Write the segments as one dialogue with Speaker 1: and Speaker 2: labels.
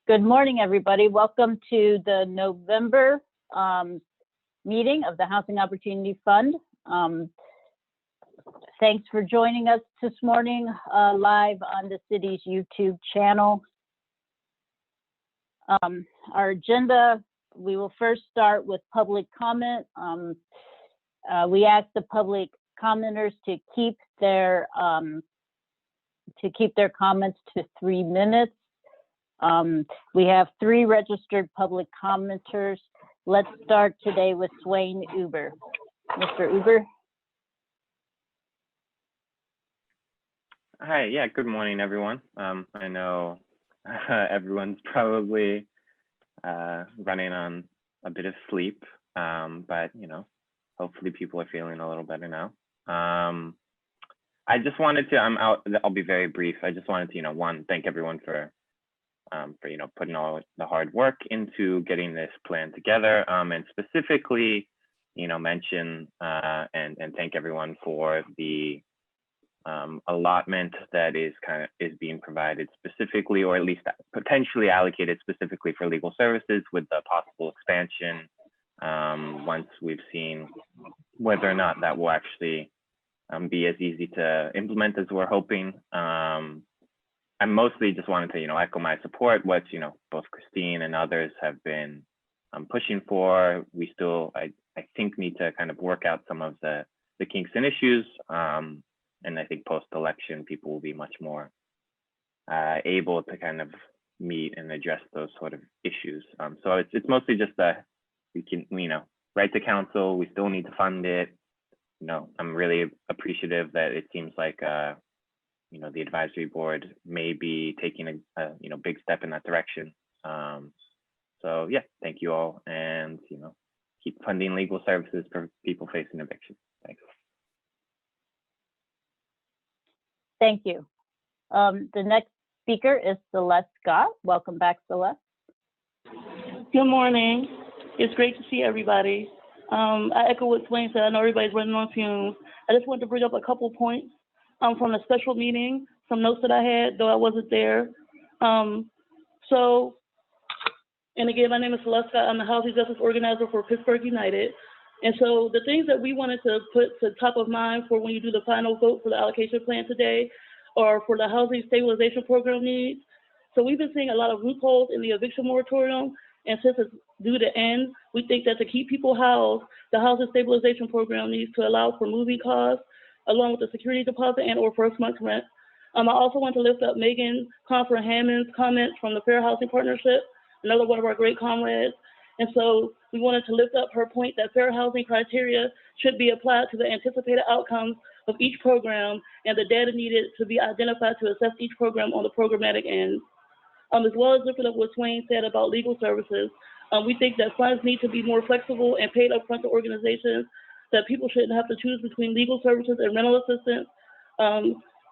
Speaker 1: Good morning, everybody. Welcome to the November meeting of the Housing Opportunity Fund. Thanks for joining us this morning live on the city's YouTube channel. Our agenda, we will first start with public comment. We ask the public commenters to keep their comments to 3 minutes. We have 3 registered public commenters. Let's start today with Swain Uber. Mr. Uber.
Speaker 2: Hi, yeah, good morning, everyone. I know everyone's probably running on a bit of sleep, but you know, hopefully people are feeling a little better now. I just wanted to, I'll be very brief. I just wanted to, one, thank everyone for putting all the hard work into getting this plan together, and specifically, mention and thank everyone for the allotment that is being provided specifically, or at least potentially allocated specifically for legal services, with the possible expansion once we've seen whether or not that will actually be as easy to implement as we're hoping. I mostly just wanted to, echo my support, what, both Christine and others have been pushing for. We still, I think, need to kind of work out some of the kinks and issues. And I think post-election, people will be much more able to kind of meet and address those sort of issues. So it's mostly just that we can, write to council. We still need to fund it. I'm really appreciative that it seems like the advisory board may be taking a big step in that direction. So yeah, thank you all, and keep funding legal services for people facing eviction. Thanks.
Speaker 1: Thank you. The next speaker is Celeste Scott. Welcome back, Celeste.
Speaker 3: Good morning. It's great to see everybody. I echo what Swain said. I know everybody's running on fumes. I just wanted to bring up a couple points from the special meeting, some notes that I had, though I wasn't there. And again, my name is Celeste Scott. I'm the Housing Justice Organizer for Pittsburgh United. And so the things that we wanted to put to top of mind for when you do the final vote for the allocation plan today, or for the housing stabilization program needs. So we've been seeing a lot of loopholes in the eviction moratorium, and since it's due to end, we think that to keep people housed, the housing stabilization program needs to allow for moving costs, along with the security deposit and or first month's rent. I also want to lift up Megan Confer-Hammond's comments from the Fair Housing Partnership, another one of our great comrades. And so we wanted to lift up her point that fair housing criteria should be applied to the anticipated outcomes of each program and the data needed to be identified to assess each program on the programmatic end. As well as lifting up what Swain said about legal services, we think that funds need to be more flexible and paid upfront to organizations, that people shouldn't have to choose between legal services and rental assistance.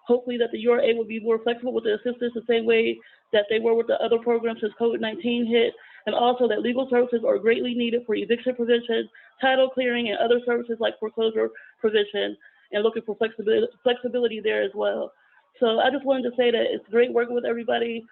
Speaker 3: Hopefully that the URA will be more flexible with the assistance the same way that they were with the other programs since COVID-19 hit, and also that legal services are greatly needed for eviction prevention, title clearing, and other services like foreclosure prevention, and looking for flexibility there as well. So I just wanted to say that it's great working with everybody.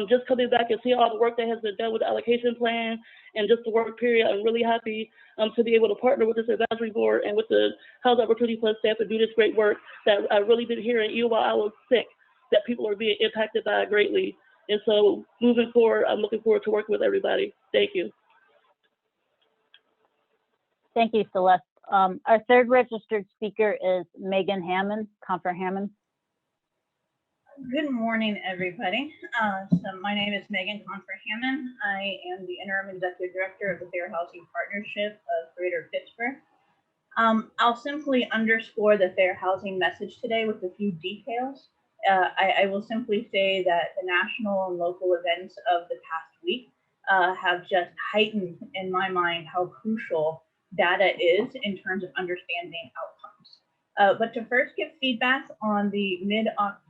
Speaker 3: Just coming back and seeing all the work that has been done with the allocation plan and just the work period, I'm really happy to be able to partner with this advisory board and with the Housing Opportunity Fund staff and do this great work that I've really been hearing, even while I was sick, that people are being impacted by it greatly. And so moving forward, I'm looking forward to working with everybody. Thank you.
Speaker 1: Thank you, Celeste. Our third registered speaker is Megan Hammond, Confer-Hammond.
Speaker 4: Good morning, everybody. So my name is Megan Confer-Hammond. I am the Interim Executive Director of the Fair Housing Partnership of Greater Pittsburgh. I'll simply underscore the fair housing message today with a few details. I will simply say that the national and local events of the past week have just heightened, in my mind, how crucial data is in terms of understanding outcomes. But to first give feedback on the mid-October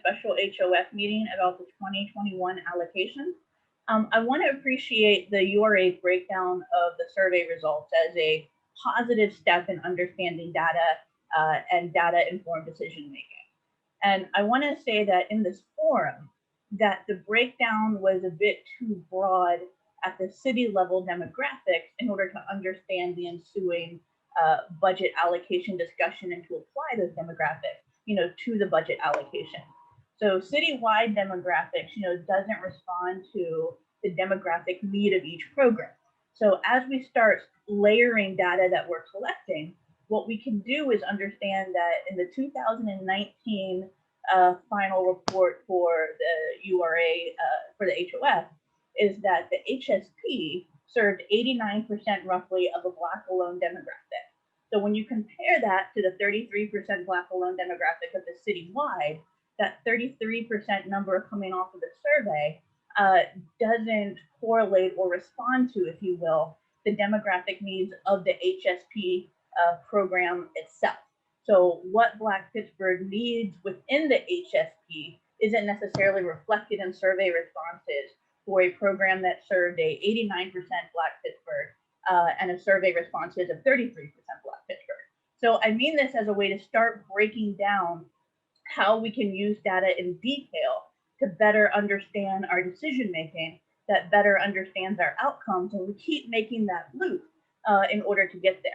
Speaker 4: special HOF meeting about the 2021 allocation, I want to appreciate the URA breakdown of the survey results as a positive step in understanding data and data-informed decision-making. And I want to say that in this forum, that the breakdown was a bit too broad at the city level demographics in order to understand the ensuing budget allocation discussion and to apply those demographics, to the budget allocation. So citywide demographics, doesn't respond to the demographic need of each program. So as we start layering data that we're collecting, what we can do is understand that in the 2019 final report for the URA, for the HOF, is that the HSP served 89% roughly of a Black alone demographic. So when you compare that to the 33% Black alone demographic of the citywide, that 33% number coming off of the survey doesn't correlate or respond to, if you will, the demographic needs of the HSP program itself. So what Black Pittsburgh needs within the HSP isn't necessarily reflected in survey responses for a program that served a 89% Black Pittsburgh and a survey responses of 33% Black Pittsburgh. So I mean this as a way to start breaking down how we can use data in detail to better understand our decision making, that better understands our outcomes, and we keep making that loop in order to get there.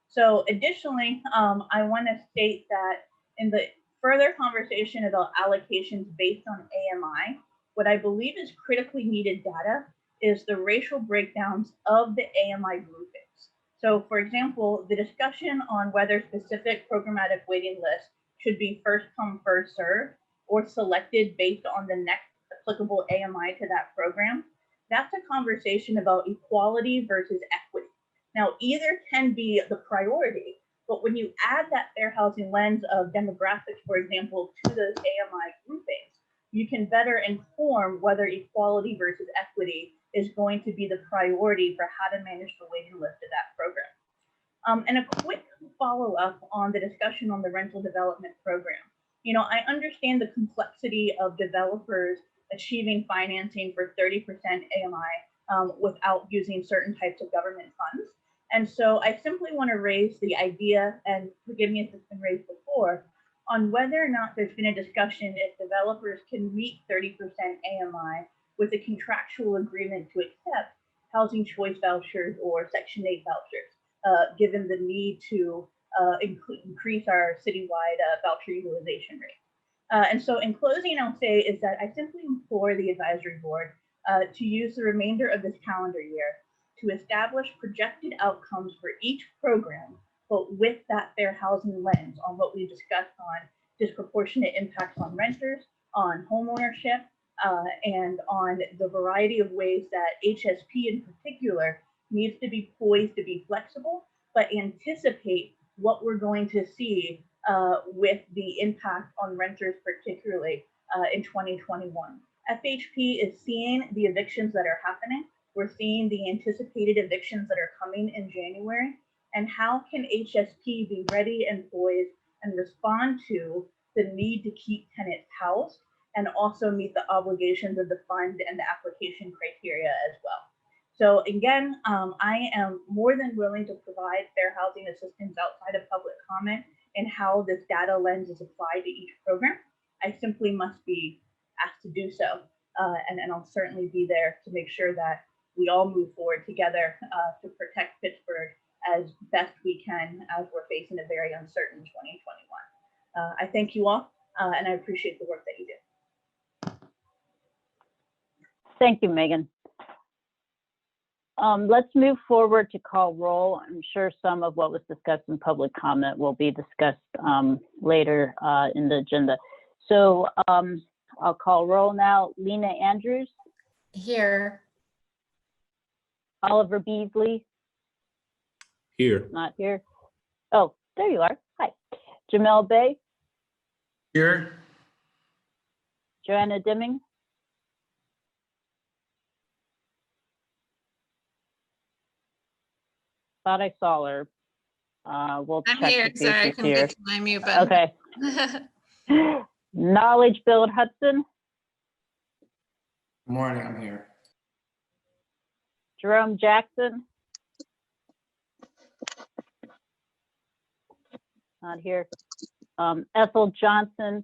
Speaker 4: So additionally, I want to state that in the further conversation about allocations based on AMI, what I believe is critically needed data is the racial breakdowns of the AMI groupings. So for example, the discussion on whether specific programmatic waiting lists should be first come, first served, or selected based on the next applicable AMI to that program, that's a conversation about equality versus equity. Now, either can be the priority, but when you add that fair housing lens of demographics, for example, to those AMI groupings, you can better inform whether equality versus equity is going to be the priority for how to manage the waiting list of that program. And a quick follow-up on the discussion on the rental development program. I understand the complexity of developers achieving financing for 30% AMI without using certain types of government funds. And so I simply want to raise the idea, and forgive me if it's been raised before, on whether or not there's been a discussion if developers can meet 30% AMI with a contractual agreement to accept housing choice vouchers or Section 8 vouchers, given the need to increase our citywide voucher utilization rate. And so in closing, I'll say is that I simply implore the advisory board to use the remainder of this calendar year to establish projected outcomes for each program, but with that fair housing lens on what we discussed on disproportionate impacts on renters, on homeownership, and on the variety of ways that HSP in particular needs to be poised to be flexible, but anticipate what we're going to see with the impact on renters, particularly in 2021. FHP is seeing the evictions that are happening. We're seeing the anticipated evictions that are coming in January. And how can HSP be ready and poised and respond to the need to keep tenants housed and also meet the obligations of the fund and the application criteria as well. So again, I am more than willing to provide fair housing assistance outside of public comment and how this data lens is applied to each program. I simply must be asked to do so. And I'll certainly be there to make sure that we all move forward together to protect Pittsburgh as best we can as we're facing a very uncertain 2021. I thank you all, and I appreciate the work that you do.
Speaker 1: Thank you, Megan. Let's move forward to call roll. I'm sure some of what was discussed in public comment will be discussed later in the agenda. So I'll call roll now. Lena Andrews.
Speaker 5: Here.
Speaker 1: Oliver Beasley.
Speaker 6: Here.
Speaker 1: Not here. Oh, there you are. Hi. Jamel Bay.
Speaker 6: Here.
Speaker 1: Joanna Dimming. Thought I saw her. We'll
Speaker 5: I'm
Speaker 1: check
Speaker 5: here.
Speaker 1: to see if
Speaker 5: Sorry, I
Speaker 1: she's
Speaker 5: couldn't
Speaker 1: here.
Speaker 5: get to my mute button.
Speaker 1: Okay. Knowledge Build Hudson.
Speaker 6: Good morning, I'm here.
Speaker 1: Jerome Jackson. Not here. Ethel Johnson.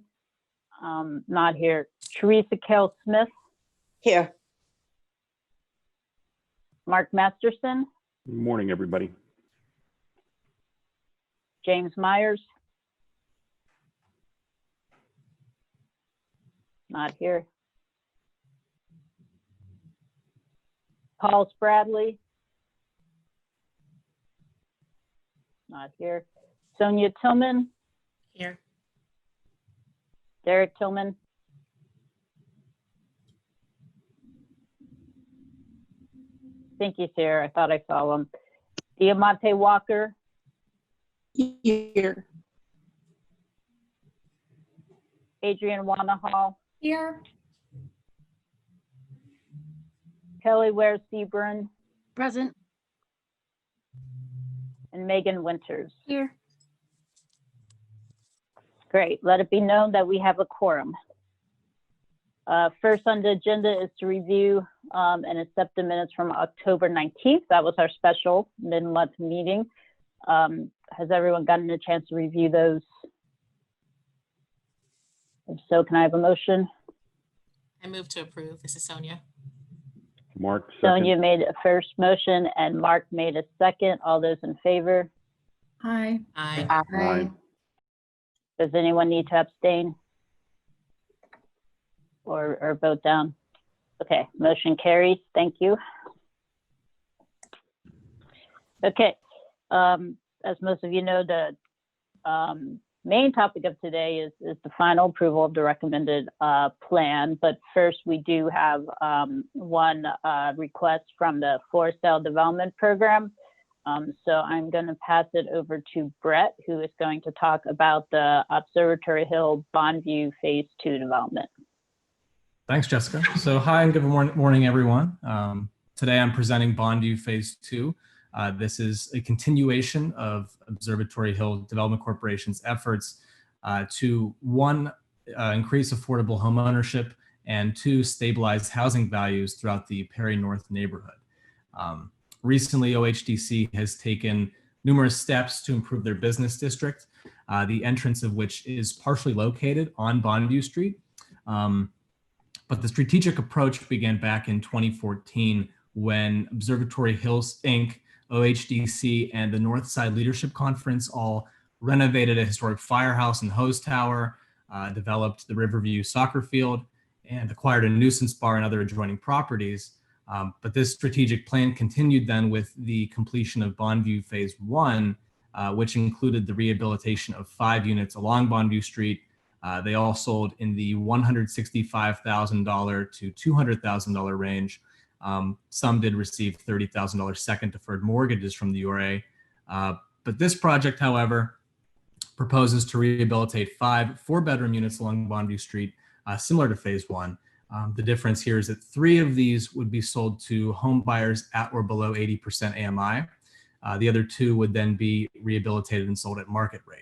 Speaker 1: Not here. Teresa Kell Smith,
Speaker 7: Here.
Speaker 1: Mark Masterson,
Speaker 8: Good morning, everybody.
Speaker 1: James Myers. Not here. Paul Spradley. Not here. Sonia Tillman,
Speaker 5: Here.
Speaker 1: Derek Tillman. Thank you, Sarah. I thought I saw him. Diamante Walker,
Speaker 7: Here.
Speaker 1: Adrian Wanahall,
Speaker 5: Here.
Speaker 1: Kelly Ware Seaburn,
Speaker 5: Present.
Speaker 1: and Megan Winters.
Speaker 5: Here.
Speaker 1: Great. Let it be known that we have a quorum. First on the agenda is to review and accept the minutes from October 19th. That was our special mid-month meeting. Has everyone gotten a chance to review those? If so, can I have a motion?
Speaker 5: I move to approve. This is Sonia.
Speaker 8: Mark, second.
Speaker 1: Sonia made a first motion and Mark made a second. All those in favor?
Speaker 7: Hi.
Speaker 5: Aye.
Speaker 8: Aye.
Speaker 1: Does anyone need to abstain? Or vote down? Okay, motion carries. Thank you. Okay, as most of you know, the main topic of today is the final approval of the recommended plan. But first, we do have one request from the For Sale Development Program. So I'm going to pass it over to Brett, who is going to talk about the Observatory Hill Bondview Phase 2 development.
Speaker 9: Thanks, Jessica. So hi and good morning, everyone. Today I'm presenting Bondview Phase 2. This is a continuation of Observatory Hill Development Corporation's efforts to, one, increase affordable home ownership, and two, stabilize housing values throughout the Perry North neighborhood. Recently, OHDC has taken numerous steps to improve their business district, the entrance of which is partially located on Bondview Street. But the strategic approach began back in 2014 when Observatory Hills, Inc., OHDC, and the Northside Leadership Conference all renovated a historic firehouse and hose tower, developed the Riverview soccer field, and acquired a nuisance bar and other adjoining properties. But this strategic plan continued then with the completion of Bondview Phase 1, which included the rehabilitation of 5 units along Bondview Street. They all sold in the $165,000 to $200,000 range. Some did receive $30,000 second deferred mortgages from the URA. But this project, however, proposes to rehabilitate 5 4-bedroom units along Bondview Street, similar to Phase 1. The difference here is that 3 of these would be sold to home buyers at or below 80% AMI. The other 2 would then be rehabilitated and sold at market rate.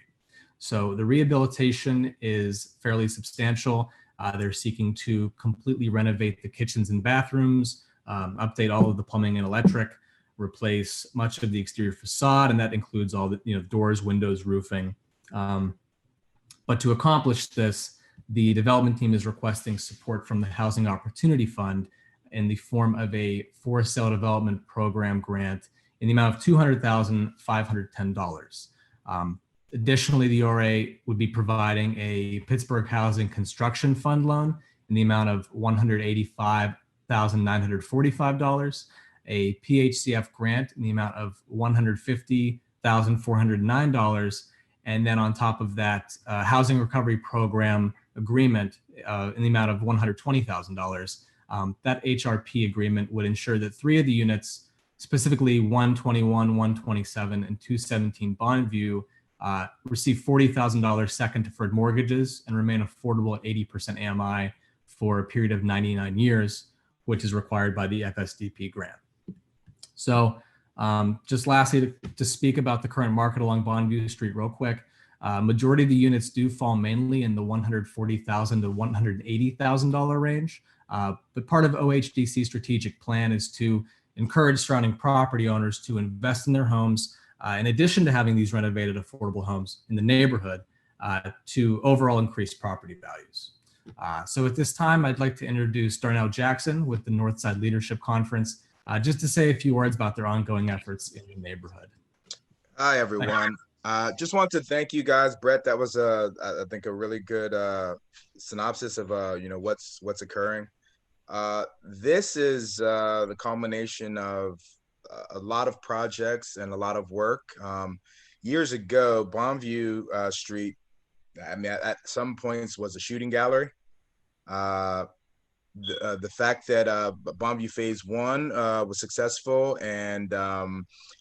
Speaker 9: So the rehabilitation is fairly substantial. They're seeking to completely renovate the kitchens and bathrooms, update all of the plumbing and electric, replace much of the exterior facade, and that includes all the doors, windows, roofing. But to accomplish this, the development team is requesting support from the Housing Opportunity Fund in the form of a For Sale Development Program grant in the amount of $200,510. Additionally, the ORA would be providing a Pittsburgh Housing Construction Fund loan in the amount of $185,945, a PHCF grant in the amount of $150,409, and then on top of that, Housing Recovery Program agreement in the amount of $120,000. That HRP agreement would ensure that 3 of the units, specifically 121, 127, and 217 Bondview, receive $40,000 second deferred mortgages and remain affordable at 80% AMI for a period of 99 years, which is required by the FSDP grant. So just lastly, to speak about the current market along Bondview Street real quick, majority of the units do fall mainly in the $140,000 to $180,000 range. But part of OHDC's strategic plan is to encourage surrounding property owners to invest in their homes, in addition to having these renovated affordable homes in the neighborhood, to overall increase property values. So at this time, I'd like to introduce Darnell Jackson with the Northside Leadership Conference, just to say a few words about their ongoing efforts in the neighborhood.
Speaker 10: Hi, everyone. Just want to thank you guys. Brett, that was, I think, a really good synopsis of, what's occurring. This is the culmination of a lot of projects and a lot of work. Years ago, Bonview Street, I mean, at some points was a shooting gallery. The fact that Bonview Phase 1 was successful and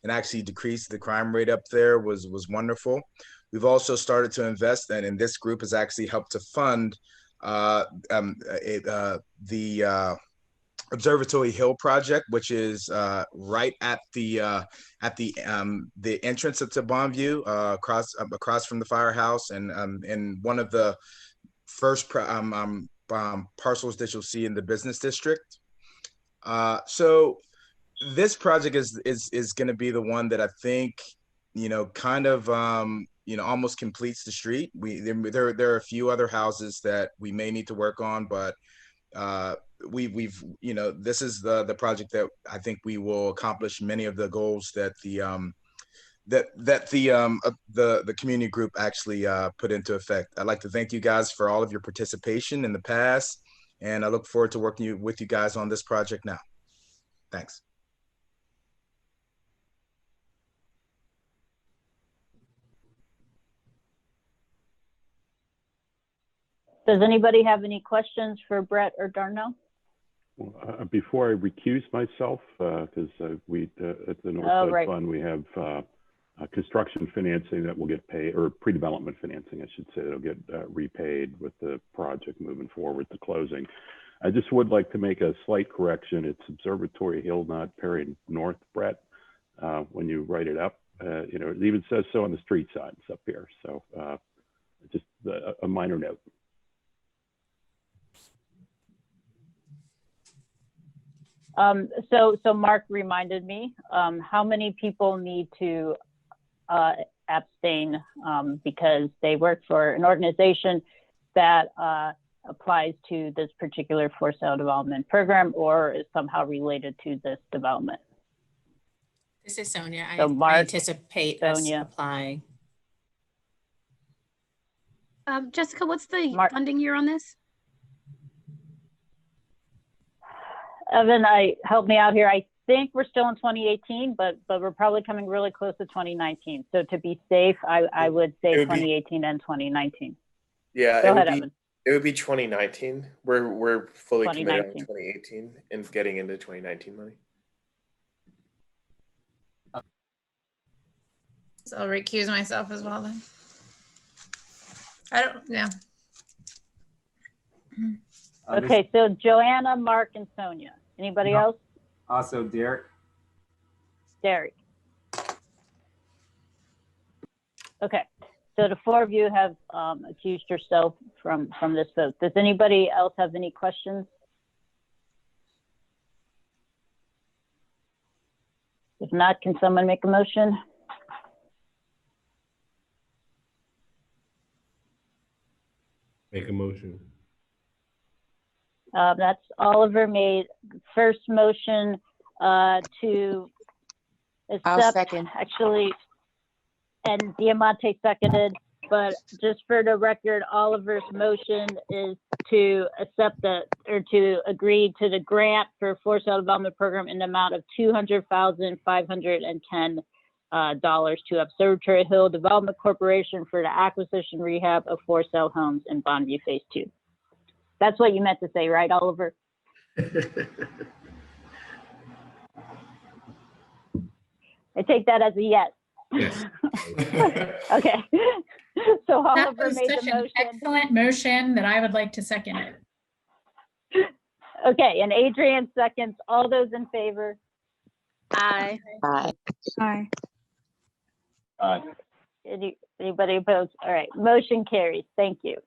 Speaker 10: actually decreased the crime rate up there was wonderful. We've also started to invest, and this group has actually helped to fund the Observatory Hill project, which is right at the entrance to Bonview, across from the firehouse, and one of the first parcels that you'll see in the business district. So this project is going to be the one that I think, kind of, almost completes the street. There are a few other houses that we may need to work on, but we've this is the project that I think we will accomplish many of the goals that the community group actually put into effect. I'd like to thank you guys for all of your participation in the past, and I look forward to working with you guys on this project now. Thanks.
Speaker 1: Does anybody have any questions for Brett or Darnell?
Speaker 8: Before I recuse myself, because we at the Northside Fund, we have construction financing that will get paid, or pre-development financing, I should say, that'll get repaid with the project moving forward to closing. I just would like to make a slight correction. It's Observatory Hill, not Perry North, Brett. When you write it up, it even says so on the street signs up here. So just a minor note.
Speaker 1: So Mark reminded me, how many people need to abstain because they work for an organization that applies to this particular for sale development program or is somehow related to this development?
Speaker 5: This is Sonia.
Speaker 1: So Mark,
Speaker 5: I anticipate us
Speaker 1: Sonia.
Speaker 5: applying.
Speaker 11: Jessica, what's the funding year on this?
Speaker 1: Evan, help me out here. I think we're still in 2018, but we're probably coming really close to 2019. So to be safe, I would say 2018 and 2019.
Speaker 12: Yeah,
Speaker 1: Go ahead, Evan.
Speaker 12: It would be 2019. We're fully committed on
Speaker 1: 2019.
Speaker 12: 2018 and getting into 2019 money.
Speaker 13: So I'll recuse myself as well then. Yeah.
Speaker 1: Okay, so Joanna, Mark, and Sonia. Anybody else?
Speaker 14: Also, Derek.
Speaker 1: Derek. Okay, so the four of you have accused yourself from this vote. Does anybody else have any questions? If not, can someone make a motion?
Speaker 6: Make a motion.
Speaker 1: That's Oliver made first motion to accept.
Speaker 7: I'll second.
Speaker 1: Actually, and Diamante seconded, but just for the record, Oliver's motion is to accept to agree to the grant for sale development program in the amount of $200,510 to Observatory Hill Development Corporation for the acquisition rehab of for sale homes in Bonview Phase 2. That's what you meant to say, right, Oliver? I take that as a yes.
Speaker 6: Yes.
Speaker 1: Okay. So
Speaker 13: That
Speaker 1: Oliver
Speaker 13: was
Speaker 1: made
Speaker 13: such
Speaker 1: the
Speaker 13: an
Speaker 1: motion.
Speaker 13: excellent motion that I would like to second it.
Speaker 1: Okay, and Adrian seconds. All those in favor?
Speaker 11: Aye.
Speaker 7: Aye.
Speaker 11: Aye.
Speaker 6: Aye.
Speaker 1: Anybody opposed? All right, motion carries. Thank you.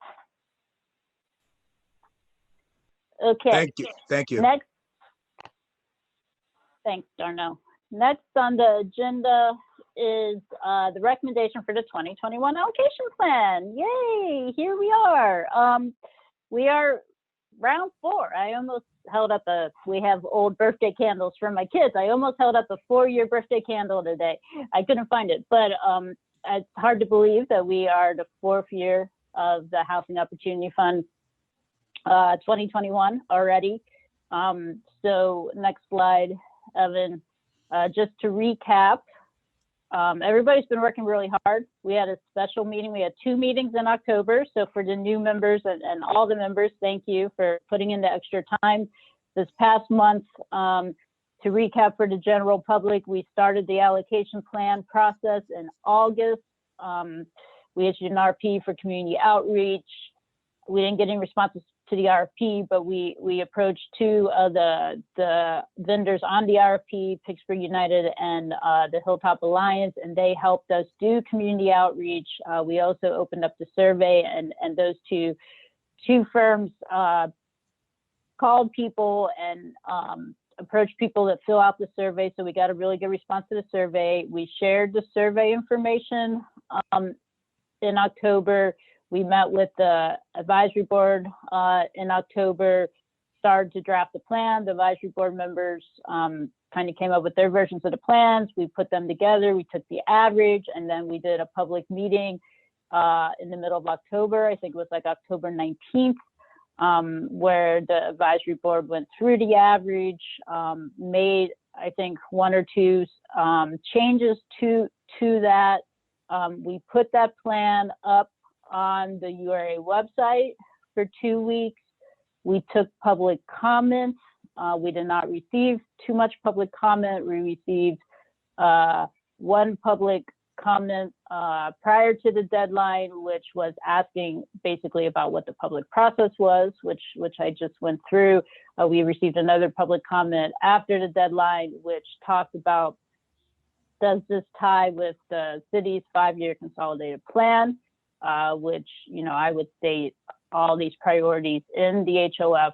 Speaker 1: Okay.
Speaker 10: Thank you.
Speaker 1: Next. Thanks, Darnell. Next on the agenda is the recommendation for the 2021 allocation plan. Yay, here we are. we are round 4. I almost held up we have old birthday candles from my kids. I almost held up a 4-year birthday candle today. I couldn't find it, but it's hard to believe that we are the 4th year of the Housing Opportunity Fund 2021 already. So next slide, Evan. Just to recap, everybody's been working really hard. We had a special meeting. We had 2 meetings in October. So for the new members and all the members, thank you for putting in the extra time. This past month, to recap for the general public, we started the allocation plan process in August. We issued an RP for community outreach. We didn't get any responses to the RFP, but we approached 2 of the vendors on the RFP, Pittsburgh United and the Hilltop Alliance, and they helped us do community outreach. We also opened up the survey, and those two firms called people and approached people that fill out the survey. So we got a really good response to the survey. We shared the survey information in October. We met with the advisory board in October, started to draft the plan. The advisory board members kind of came up with their versions of the plans. We put them together. We took the average, and then we did a public meeting in the middle of October. I think it was like October 19th, where the advisory board went through the average, made, I think, 1 or 2 changes to that. We put that plan up on the URA website for 2 weeks. We took public comments. We did not receive too much public comment. We received 1 public comment prior to the deadline, which was asking basically about what the public process was, which I just went through. We received another public comment after the deadline, which talked about, does this tie with the city's 5-year consolidated plan? Which, I would state all these priorities in the HOF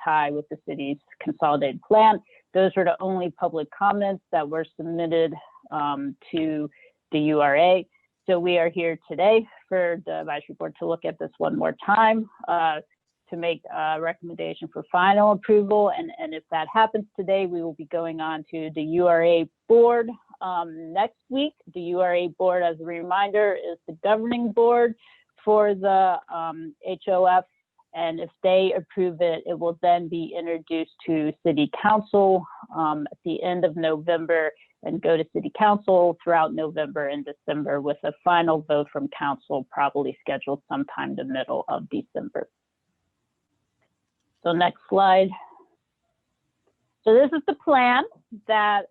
Speaker 1: tie with the city's consolidated plan. Those were the only public comments that were submitted to the URA. So we are here today for the advisory board to look at this one more time to make a recommendation for final approval. And if that happens today, we will be going on to the URA board next week. The URA board, as a reminder, is the governing board for the HOF. And if they approve it, it will then be introduced to City Council at the end of November and go to City Council throughout November and December, with a final vote from Council probably scheduled sometime the middle of December. So next slide. So this is the plan that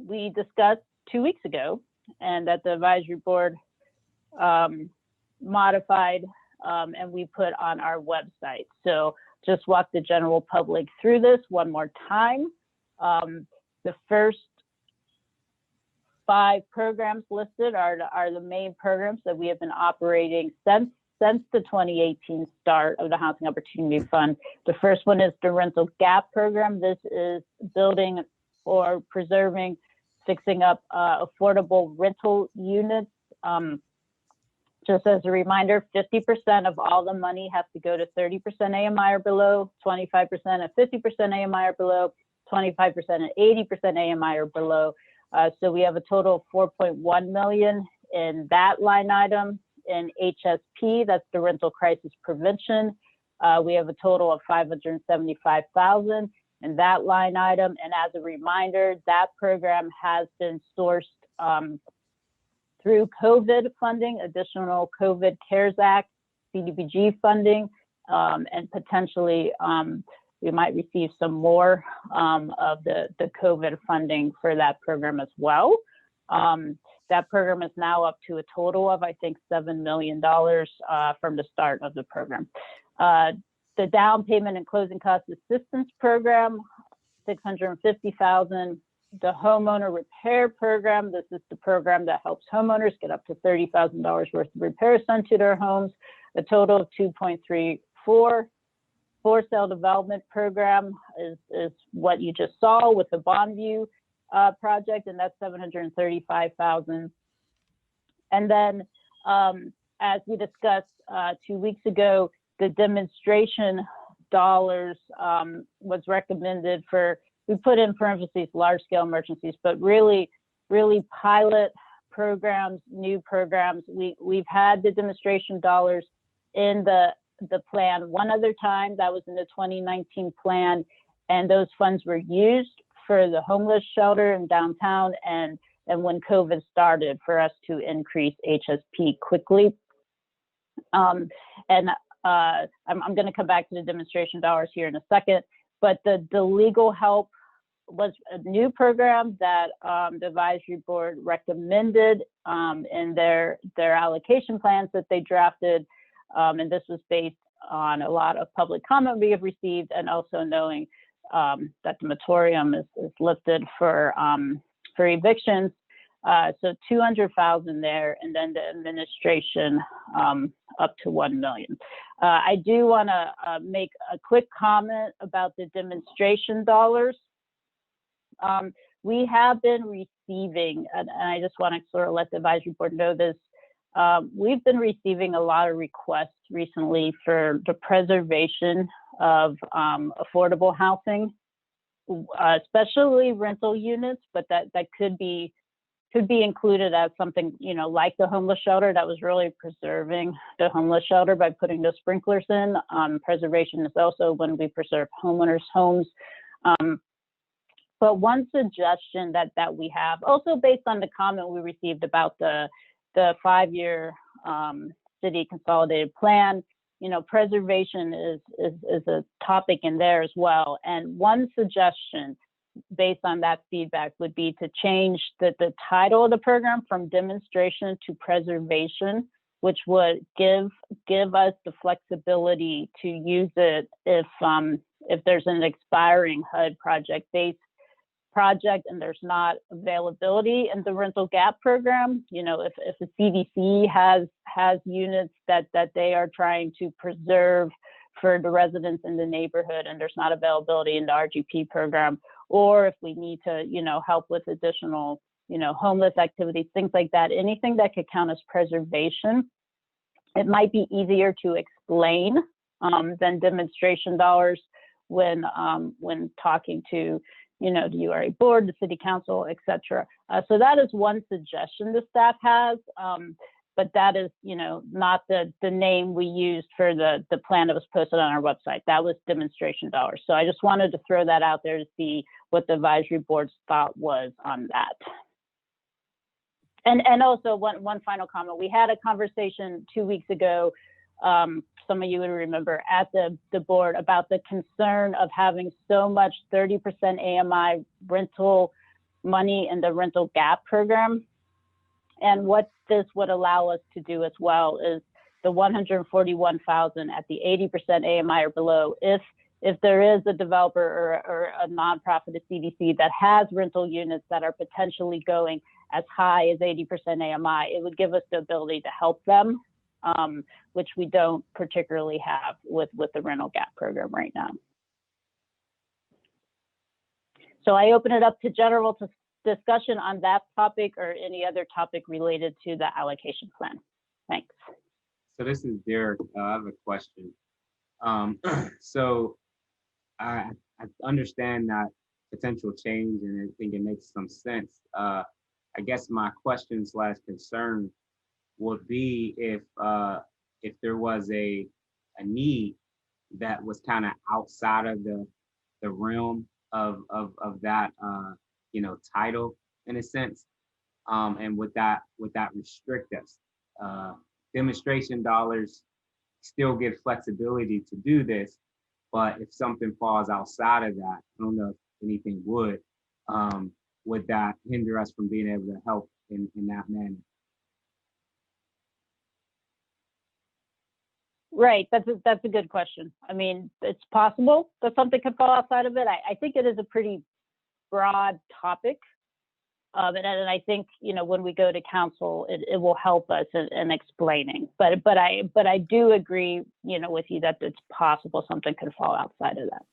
Speaker 1: we discussed 2 weeks ago and that the advisory board modified and we put on our website. So just walk the general public through this one more time. The first 5 programs listed are the main programs that we have been operating since the 2018 start of the Housing Opportunity Fund. The first one is the rental gap program. This is building or preserving, fixing up affordable rental units. Just as a reminder, 50% of all the money has to go to 30% AMI or below, 25% at 50% AMI or below, 25% at 80% AMI or below. So we have a total of 4.1 million in that line item. In HSP, that's the rental crisis prevention, we have a total of 575,000 in that line item. And as a reminder, that program has been sourced through COVID funding, additional COVID CARES Act, CDBG funding, and potentially we might receive some more of the COVID funding for that program as well. That program is now up to a total of, I think, $7 million from the start of the program. The down payment and closing cost assistance program, $650,000. The homeowner repair program, this is the program that helps homeowners get up to $30,000 worth of repairs done to their homes, a total of 2.34. For sale development program is what you just saw with the Bondview project, and that's 735,000. And then, as we discussed 2 weeks ago, the demonstration dollars was recommended for, we put in parentheses, large scale emergencies, but really pilot programs, new programs. We've had the demonstration dollars in the plan one other time, that was in the 2019 plan, and those funds were used for the homeless shelter in downtown and when COVID started for us to increase HSP quickly. I'm going to come back to the demonstration dollars here in a second, but the legal help was a new program that the advisory board recommended in their allocation plans that they drafted. And this was based on a lot of public comment we have received, and also knowing that the moratorium is lifted for evictions. So 200,000 there, and then the administration up to 1 million. I do want to make a quick comment about the demonstration dollars. We have been receiving, and I just want to sort of let the advisory board know this, we've been receiving a lot of requests recently for the preservation of affordable housing, especially rental units, but that could be included as something, you know, like the homeless shelter. That was really preserving the homeless shelter by putting the sprinklers in. Preservation is also when we preserve homeowners' homes. But one suggestion that we have, also based on the comment we received about the 5-year city consolidated plan, you know, preservation is a topic in there as well. And one suggestion based on that feedback would be to change the title of the program from demonstration to preservation, which would give us the flexibility to use it if there's an expiring HUD project-based project and there's not availability in the rental gap program. You know, if the CDC has units that they are trying to preserve for the residents in the neighborhood and there's not availability in the RGP program, or if we need to, you know, help with additional, you know, homeless activities, things like that, anything that could count as preservation, it might be easier to explain than demonstration dollars when talking to, you know, the URA board, the city council, et cetera. So that is one suggestion the staff has, but that is, you know, not the name we used for the plan that was posted on our website. That was demonstration dollars. So I just wanted to throw that out there to see what the advisory board's thought was on that. And also one final comment. We had a conversation 2 weeks ago, some of you would remember, at the board about the concern of having so much 30% AMI rental money in the rental gap program. And what this would allow us to do as well is the 141,000 at the 80% AMI or below. If there is a developer or a nonprofit, a CDC that has rental units that are potentially going as high as 80% AMI, it would give us the ability to help them, which we don't particularly have with the rental gap program right now. So I open it up to general discussion on that topic or any other topic related to the allocation plan. Thanks.
Speaker 14: So this is Derek. I have a question. So I understand that potential change, and I think it makes some sense. I guess my question / concern would be if there was a need that was kind of outside of the realm of that you know, title in a sense, and would that restrict us? Demonstration dollars still give flexibility to do this, but if something falls outside of that, I don't know if anything would that hinder us from being able to help in that manner?
Speaker 1: Right, that's a good question. I mean, it's possible that something could fall outside of it. I think it is a pretty broad topic. And I think, you know, when we go to council, it will help us in explaining. But I do agree, you know, with you that it's possible something could fall outside of that.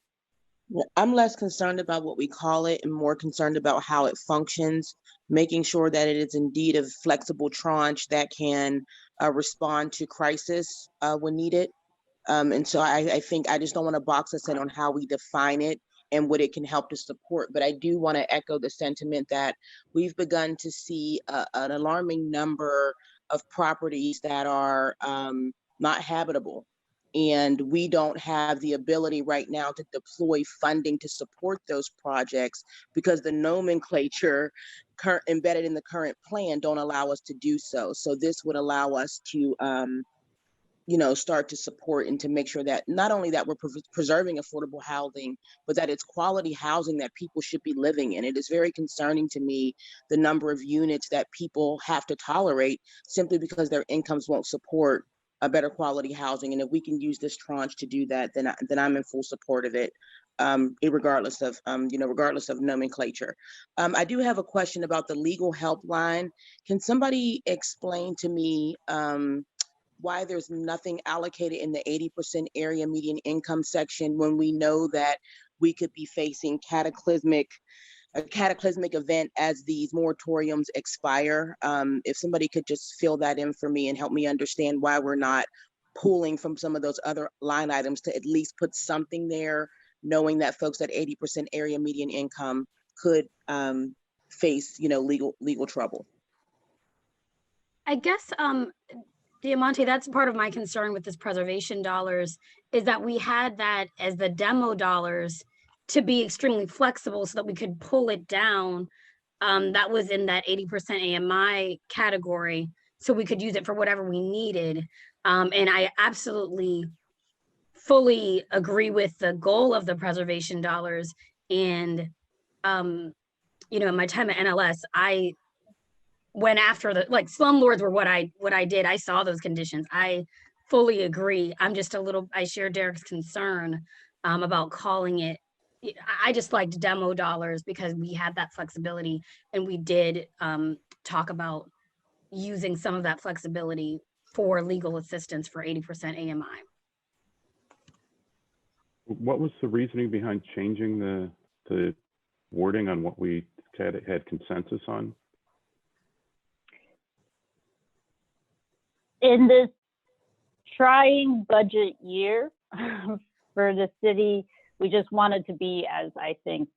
Speaker 7: I'm less concerned about what we call it and more concerned about how it functions, making sure that it is indeed a flexible tranche that can respond to crisis when needed. And so I think I just don't want to box us in on how we define it and what it can help to support. But I do want to echo the sentiment that we've begun to see an alarming number of properties that are not habitable. And we don't have the ability right now to deploy funding to support those projects because the nomenclature embedded in the current plan don't allow us to do so. So this would allow us to start to support and to make sure that not only that we're preserving affordable housing, but that it's quality housing that people should be living in. It is very concerning to me, the number of units that people have to tolerate simply because their incomes won't support a better quality housing. And if we can use this tranche to do that, then I'm in full support of it, regardless of nomenclature. I do have a question about the legal helpline. Can somebody explain to me why there's nothing allocated in the 80% area median income section when we know that we could be facing a cataclysmic event as these moratoriums expire? If somebody could just fill that in for me and help me understand why we're not pulling from some of those other line items to at least put something there, knowing that folks at 80% area median income could face, legal trouble.
Speaker 11: I guess, Diamante, that's part of my concern with this preservation dollars is that we had that as the demo dollars to be extremely flexible so that we could pull it down. That was in that 80% AMI category, so we could use it for whatever we needed. And I absolutely fully agree with the goal of the preservation dollars. And, in my time at NLS, I went after slumlords were what I did. I saw those conditions. I fully agree. I share Derek's concern about calling it. I just liked demo dollars because we had that flexibility, and we did talk about using some of that flexibility for legal assistance for 80% AMI.
Speaker 8: What was the reasoning behind changing the wording on what we had consensus on?
Speaker 1: In this trying budget year for the city, we just wanted to be, as I think,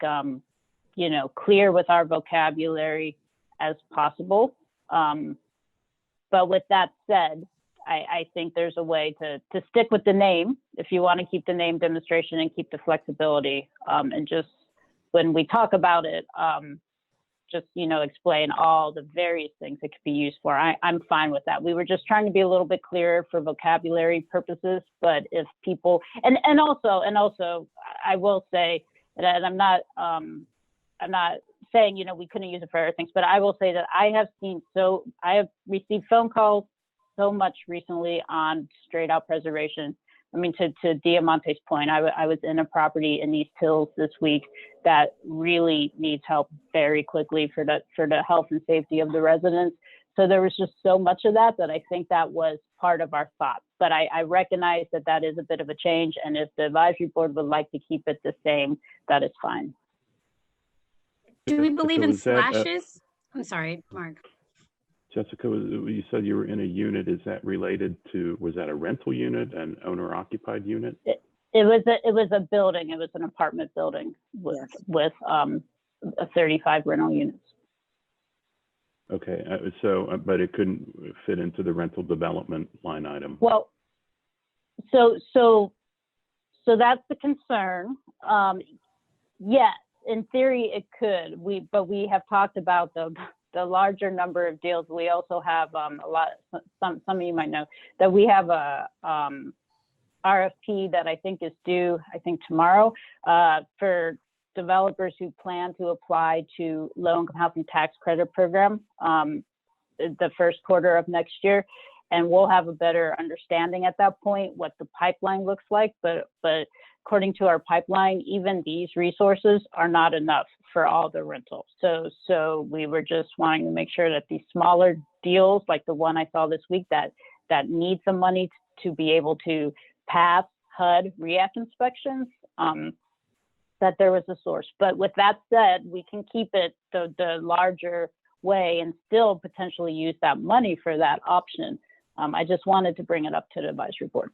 Speaker 1: clear with our vocabulary as possible. But with that said, I think there's a way to stick with the name if you want to keep the name demonstration and keep the flexibility. And just when we talk about it, just explain all the various things it could be used for. I'm fine with that. We were just trying to be a little bit clearer for vocabulary purposes, but if people and also I will say that I'm not saying we couldn't use it for other things, but I will say that I have received phone calls so much recently on straight out preservation. I mean, to Diamante's point, I was in a property in East Hills this week that really needs help very quickly for the health and safety of the residents. So there was just so much of that I think that was part of our thoughts. But I recognize that is a bit of a change. And if the advisory board would like to keep it the same, that is fine.
Speaker 11: Do we believe in slashes? I'm sorry, Mark.
Speaker 8: Jessica, you said you were in a unit. Is that related to, was that a rental unit, an owner occupied unit?
Speaker 1: It was a building. It was an apartment building with 35 rental units.
Speaker 8: Okay, but it couldn't fit into the rental development line item.
Speaker 1: Well, so that's the concern. Yes, in theory it could. But we have talked about the larger number of deals. We also have some of you might know that we have a RFP that I think is due, tomorrow, for developers who plan to apply to low-income housing tax credit program the first quarter of next year. And we'll have a better understanding at that point what the pipeline looks like. But according to our pipeline, even these resources are not enough for all the rentals. So we were just wanting to make sure that these smaller deals, like the one I saw this week, that need some money to be able to pass HUD REACT inspections, that there was a source. But with that said, we can keep it the larger way and still potentially use that money for that option. I just wanted to bring it up to the advisory board.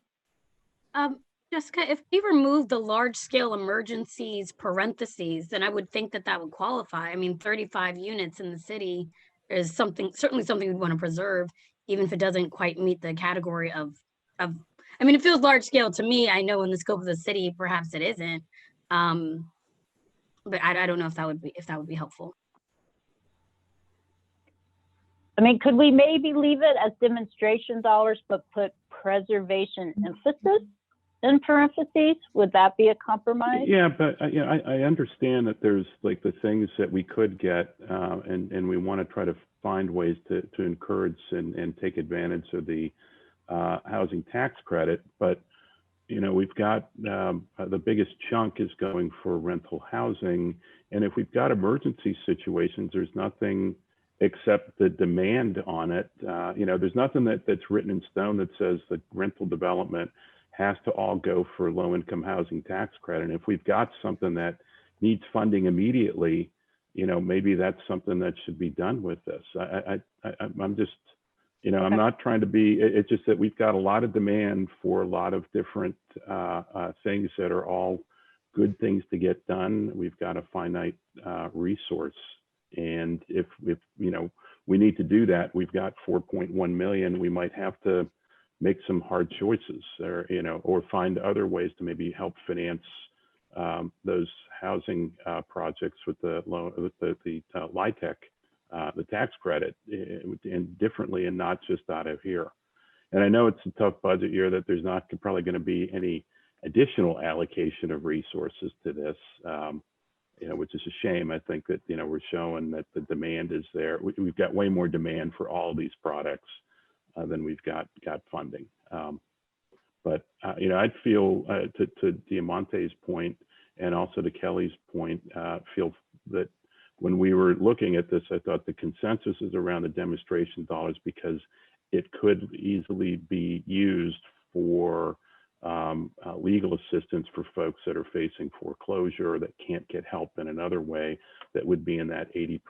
Speaker 11: Jessica, if we remove the large scale emergencies parentheses, then I would think that that would qualify. I mean, 35 units in the city is certainly something we'd want to preserve, even if it doesn't quite meet the category of, I mean, it feels large scale to me. I know in the scope of the city, perhaps it isn't. But I don't know if that would be helpful.
Speaker 1: I mean, could we maybe leave it as demonstration dollars, but put preservation emphasis in parentheses? Would that be a compromise?
Speaker 8: Yeah, but I understand that there's like the things that we could get, and we want to try to find ways to encourage and take advantage of the housing tax credit. But we've got the biggest chunk is going for rental housing, and if we've got emergency situations, there's nothing except the demand on it. There's nothing that's written in stone that says that rental development has to all go for low-income housing tax credit. And if we've got something that needs funding immediately, maybe that's something that should be done with this. I'm just, okay. I'm not trying to be, it's just that we've got a lot of demand for a lot of different things that are all good things to get done. We've got a finite resource. And if we need to do that, we've got 4.1 million, we might have to make some hard choices, or find other ways to maybe help finance those housing projects with the LIHTC, the tax credit, and differently, and not just out of here. And I know it's a tough budget year, that there's not probably going to be any additional allocation of resources to this, which is a shame. I think that we're showing that the demand is there. We've got way more demand for all these products than we've got funding. But I'd feel to Diamante's point, and also to Kelly's point, feel that when we were looking at this, I thought the consensus is around the demonstration dollars, because it could easily be used for legal assistance for folks that are facing foreclosure, or that can't get help in another way, that would be in that 80%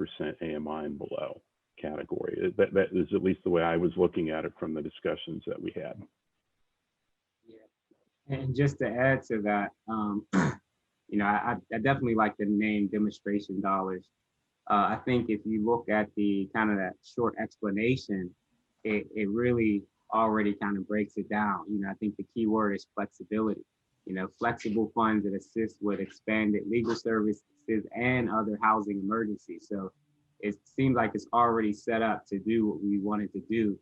Speaker 8: AMI and below category. That is at least the way I was looking at it from the discussions that we had.
Speaker 14: Yeah. And just to add to that, I definitely like the name demonstration dollars. I think if you look at the kind of that short explanation, it really already kind of breaks it down. I think the key word is flexibility. Flexible funds that assist with expanded legal services and other housing emergencies. So it seems like it's already set up to do what we wanted to do,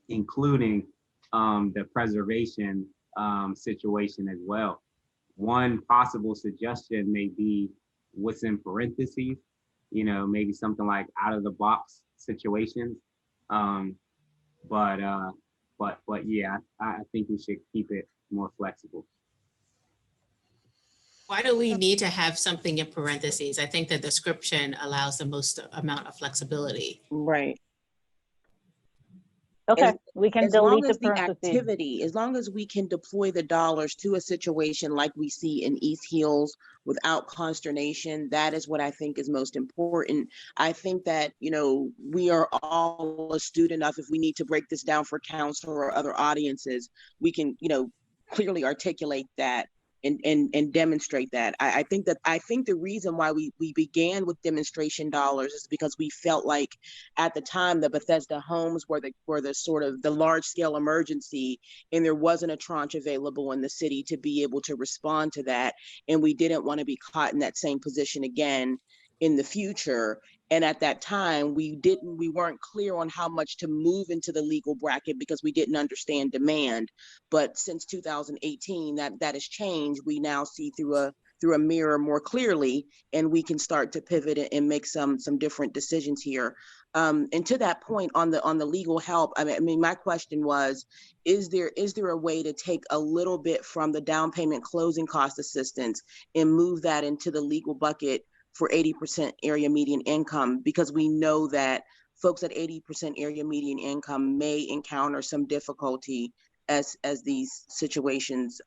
Speaker 14: including the preservation situation as well. One possible suggestion may be what's in parentheses, maybe something like out of the box situations. But yeah, I think we should keep it more flexible.
Speaker 5: Why do we need to have something in parentheses? I think the description allows the most amount of flexibility.
Speaker 7: Right.
Speaker 1: Okay, we can delete the
Speaker 7: parentheses. Activity, as long as we can deploy the dollars to a situation like we see in East Hills without consternation, that is what I think is most important. I think that, we are all astute enough, if we need to break this down for council or other audiences, we can, clearly articulate that and demonstrate that. I think the reason why we began with demonstration dollars is because we felt like at the time the Bethesda homes were the sort of the large scale emergency, and there wasn't a tranche available in the city to be able to respond to that. And we didn't want to be caught in that same position again in the future. And at that time, we weren't clear on how much to move into the legal bracket because we didn't understand demand. But since 2018, that has changed. We now see through a mirror more clearly, and we can start to pivot and make some different decisions here. And to that point on the legal help, I mean, my question was, is there a way to take a little bit from the down payment closing cost assistance and move that into the legal bucket for 80% area median income? Because we know that folks at 80% area median income may encounter some difficulty as these situations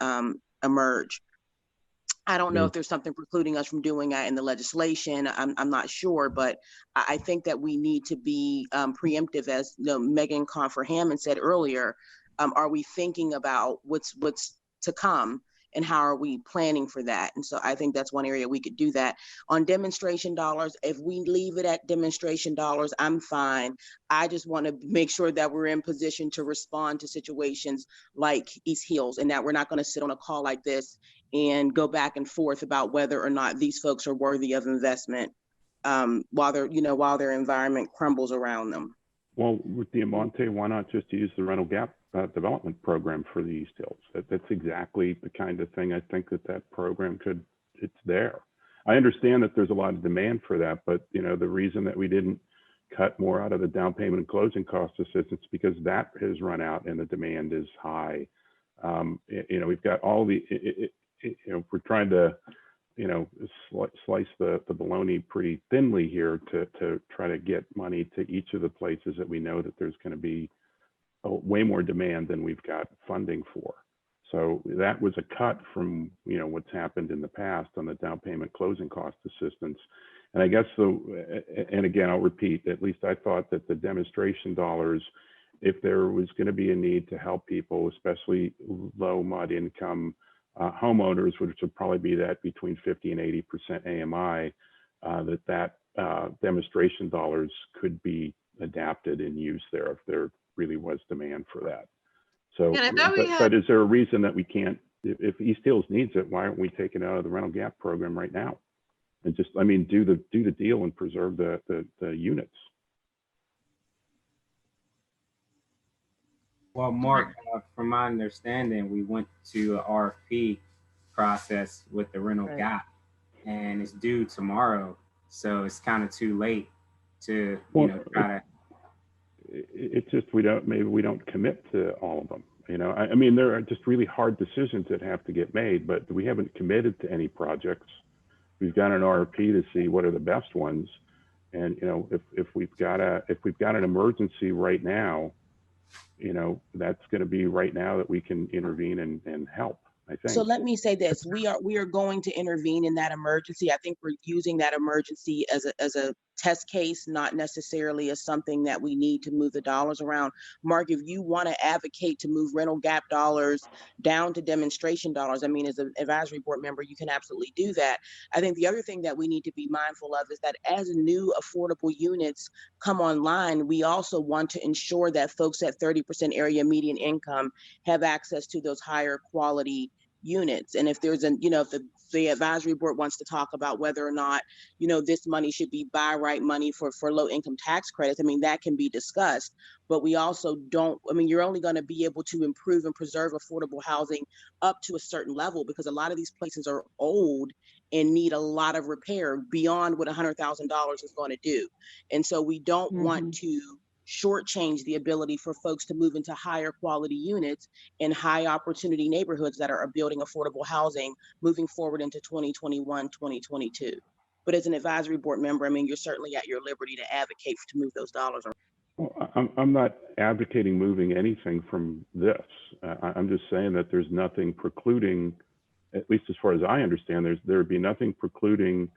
Speaker 7: emerge. I don't know if there's something precluding us from doing that in the legislation. I'm not sure, but I think that we need to be preemptive, as Megan Confer-Hammond said earlier. Are we thinking about what's to come, and how are we planning for that? And so I think that's one area we could do that. On demonstration dollars, if we leave it at demonstration dollars, I'm fine. I just want to make sure that we're in position to respond to situations like East Hills, and that we're not going to sit on a call like this and go back and forth about whether or not these folks are worthy of investment while their environment crumbles around them.
Speaker 8: Well, with Diamante, why not just use the rental gap development program for the East Hills? That's exactly the kind of thing I think that program it's there. I understand that there's a lot of demand for that, but the reason that we didn't cut more out of the down payment and closing cost assistance because that has run out and the demand is high. We've got all the, we're trying to, slice the bologna pretty thinly here to try to get money to each of the places that we know that there's going to be way more demand than we've got funding for. So that was a cut from what's happened in the past on the down payment closing cost assistance. And I guess and again, I'll repeat, at least I thought that the demonstration dollars, if there was going to be a need to help people, especially low MUD income homeowners, which would probably be that between 50 and 80% AMI, that demonstration dollars could be adapted and used there if there really was demand for that. So, but is there a reason that we can't, if East Hills needs it, why aren't we taking it out of the rental gap program right now? And just, do the deal and preserve the units.
Speaker 14: Well, Mark, from my understanding, we went to an RFP process with the rental gap, and it's due tomorrow. So it's kind of too late to, try to.
Speaker 8: It's just maybe we don't commit to all of them. There are just really hard decisions that have to get made, but we haven't committed to any projects. We've got an RFP to see what are the best ones, and if we've got an emergency right now, that's going to be right now that we can intervene and help, I think.
Speaker 7: So let me say this, we are going to intervene in that emergency. I think we're using that emergency as a test case, not necessarily as something that we need to move the dollars around. Mark, if you want to advocate to move rental gap dollars down to demonstration dollars, as an advisory board member, you can absolutely do that. I think the other thing that we need to be mindful of is that as new affordable units come online, we also want to ensure that folks at 30% area median income have access to those higher quality units. And if there's if the advisory board wants to talk about whether or not, this money should be buy right money for low income tax credits, that can be discussed. But we also don't, you're only going to be able to improve and preserve affordable housing up to a certain level, because a lot of these places are old and need a lot of repair beyond what $100,000 is going to do. And so we don't want to shortchange the ability for folks to move into higher quality units in high opportunity neighborhoods that are building affordable housing moving forward into 2021, 2022. But as an advisory board member, you're certainly at your liberty to advocate to move those dollars around.
Speaker 8: Well, I'm not advocating moving anything from this. I'm just saying that there's nothing precluding, at least as far as I understand, there would be nothing precluding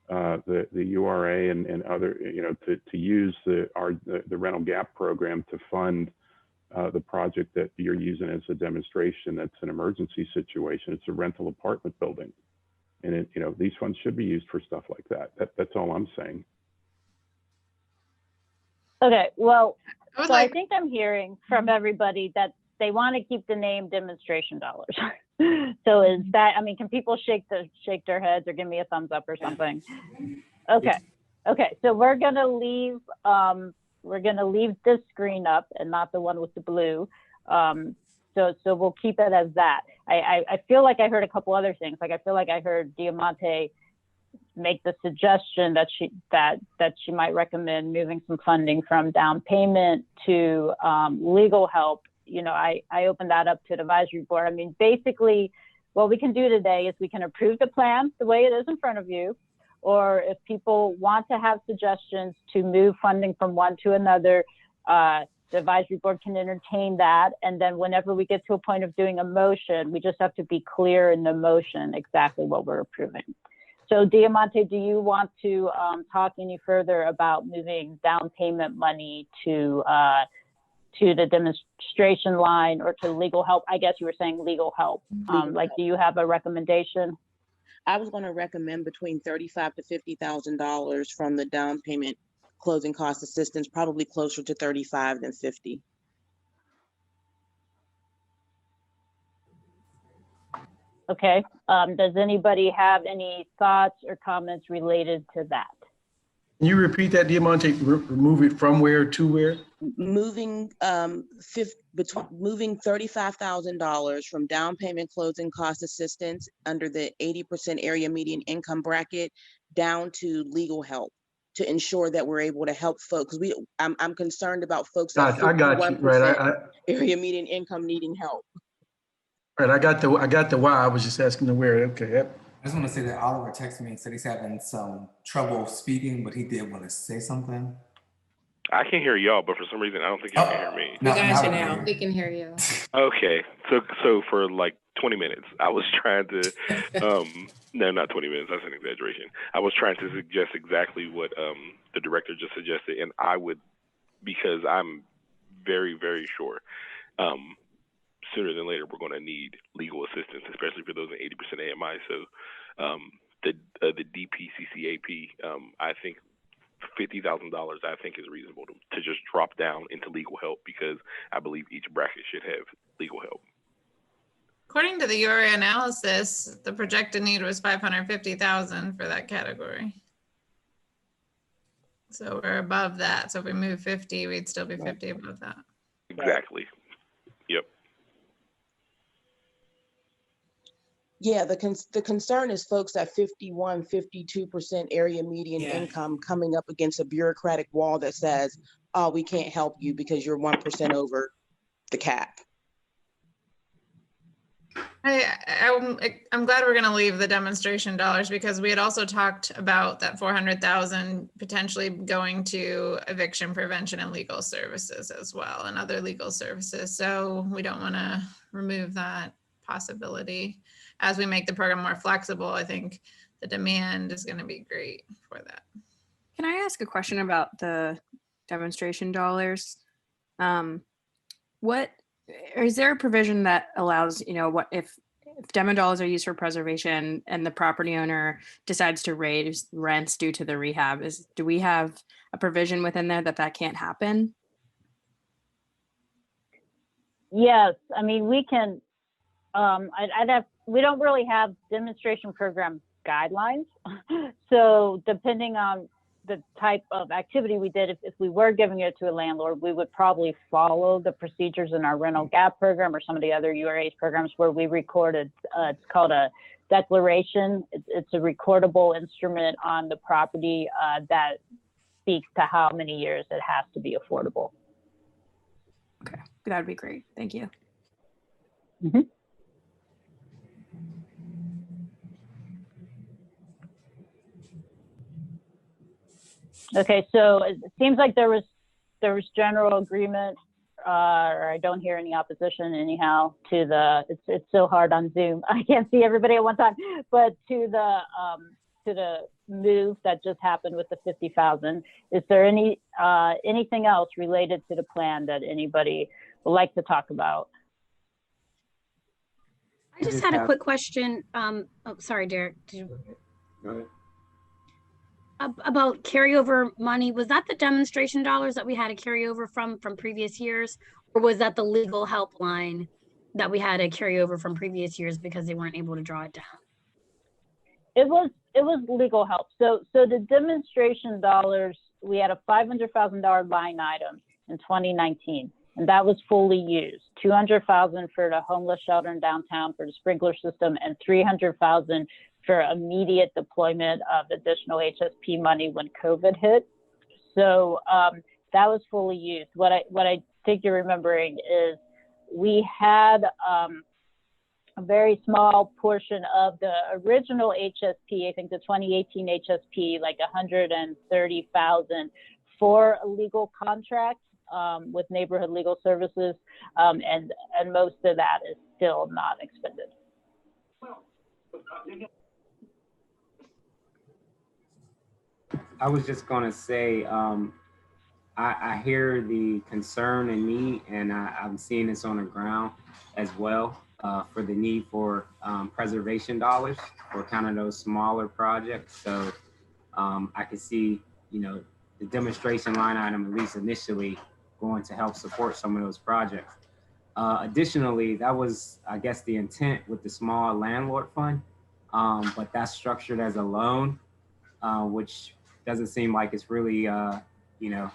Speaker 8: the URA and other, to use the rental gap program to fund the project that you're using as a demonstration. That's an emergency situation. It's a rental apartment building, and these funds should be used for stuff like that. That's all I'm saying.
Speaker 1: Okay, well, I think I'm hearing from everybody that they want to keep the name demonstration dollars. So is that, can people shake their heads or give me a thumbs up or something? Okay. Okay. So we're going to leave this screen up and not the one with the blue. So we'll keep it as that. I feel like I heard a couple other things. Like I feel like I heard Diamante make the suggestion that she might recommend moving some funding from down payment to legal help. I opened that up to the advisory board. Basically, what we can do today is we can approve the plan the way it is in front of you, or if people want to have suggestions to move funding from one to another, the advisory board can entertain that. And then whenever we get to a point of doing a motion, we just have to be clear in the motion exactly what we're approving. So Diamante, do you want to talk any further about moving down payment money to to the demonstration line or to legal help? I guess you were saying legal help. Like, do you have a recommendation?
Speaker 7: I was going to recommend between $35,000 to $50,000 from the down payment closing cost assistance, probably closer to 35 than 50.
Speaker 1: Okay. Does anybody have any thoughts or comments related to that?
Speaker 15: Can you repeat that, Diamante? Remove it from where to where?
Speaker 7: Moving moving $35,000 from down payment closing cost assistance under the 80% area median income bracket down to legal help to ensure that we're able to help folks. I'm concerned about folks at
Speaker 15: I got you. Right.
Speaker 7: Area median income needing help.
Speaker 15: Right. I got the why. I was just asking the where. Okay. Yep.
Speaker 16: I just want to say that Oliver texted me and said he's having some trouble speaking, but he did want to say something.
Speaker 17: I can hear y'all, but for some reason, I don't think y'all can hear me.
Speaker 5: We got you now. We can hear you.
Speaker 17: Okay. So for like 20 minutes, I was trying to, no, not 20 minutes. That's an exaggeration. I was trying to suggest exactly what the director just suggested. And I would, because I'm very, very sure sooner than later, we're going to need legal assistance, especially for those in 80% AMI. So the DPCCAP, I think $50,000, I think is reasonable to just drop down into legal help, because I believe each bracket should have legal help.
Speaker 13: According to the URA analysis, the projected need was 550,000 for that category. So we're above that. So if we move 50, we'd still be 50 above that.
Speaker 17: Exactly. Yep.
Speaker 7: Yeah, the concern is folks at 51, 52% area median income coming up against a bureaucratic wall that says, oh, we can't help you because you're 1% over the cap.
Speaker 13: I'm glad we're going to leave the demonstration dollars, because we had also talked about that 400,000 potentially going to eviction prevention and legal services as well, and other legal services. So we don't want to remove that possibility. As we make the program more flexible, I think the demand is going to be great for that.
Speaker 18: Can I ask a question about the demonstration dollars? Is there a provision that allows, what if demo dollars are used for preservation and the property owner decides to raise rents due to the rehab? Do we have a provision within there that can't happen?
Speaker 1: Yes, I mean, we can. We don't really have demonstration program guidelines. So depending on the type of activity we did, if we were giving it to a landlord, we would probably follow the procedures in our rental gap program or some of the other URA's programs where we recorded, it's called a declaration. It's a recordable instrument on the property that speaks to how many years it has to be affordable.
Speaker 18: Okay, that would be great. Thank you.
Speaker 1: Mm-hmm. Okay, so it seems like there was general agreement, or I don't hear any opposition anyhow to the. It's so hard on Zoom. I can't see everybody at one time, but to the move that just happened with the 50,000. Is there anything else related to the plan that anybody would like to talk about?
Speaker 11: I just had a quick question. Oh, sorry, Derek.
Speaker 14: Go ahead.
Speaker 11: About carryover money, was that the demonstration dollars that we had to carry over from previous years, or was that the legal help line that we had to carry over from previous years because they weren't able to draw it down?
Speaker 1: It was legal help. So the demonstration dollars, we had a $500,000 line item in 2019, and that was fully used. $200,000 for the homeless shelter in downtown for the sprinkler system, and $300,000 for immediate deployment of additional HSP money when COVID hit. So that was fully used. What I think you're remembering is we had a very small portion of the original HSP, I think the 2018 HSP, like 130,000 for a legal contract with Neighborhood Legal Services, and most of that is still not expended.
Speaker 14: I was just going to say, I hear the concern and need, and I'm seeing this on the ground as well for the need for preservation dollars for kind of those smaller projects. So I can see, you know, the demonstration line item, at least initially, going to help support some of those projects. Additionally, that was, I guess, the intent with the small landlord fund, but that's structured as a loan, which doesn't seem like it's really, you know,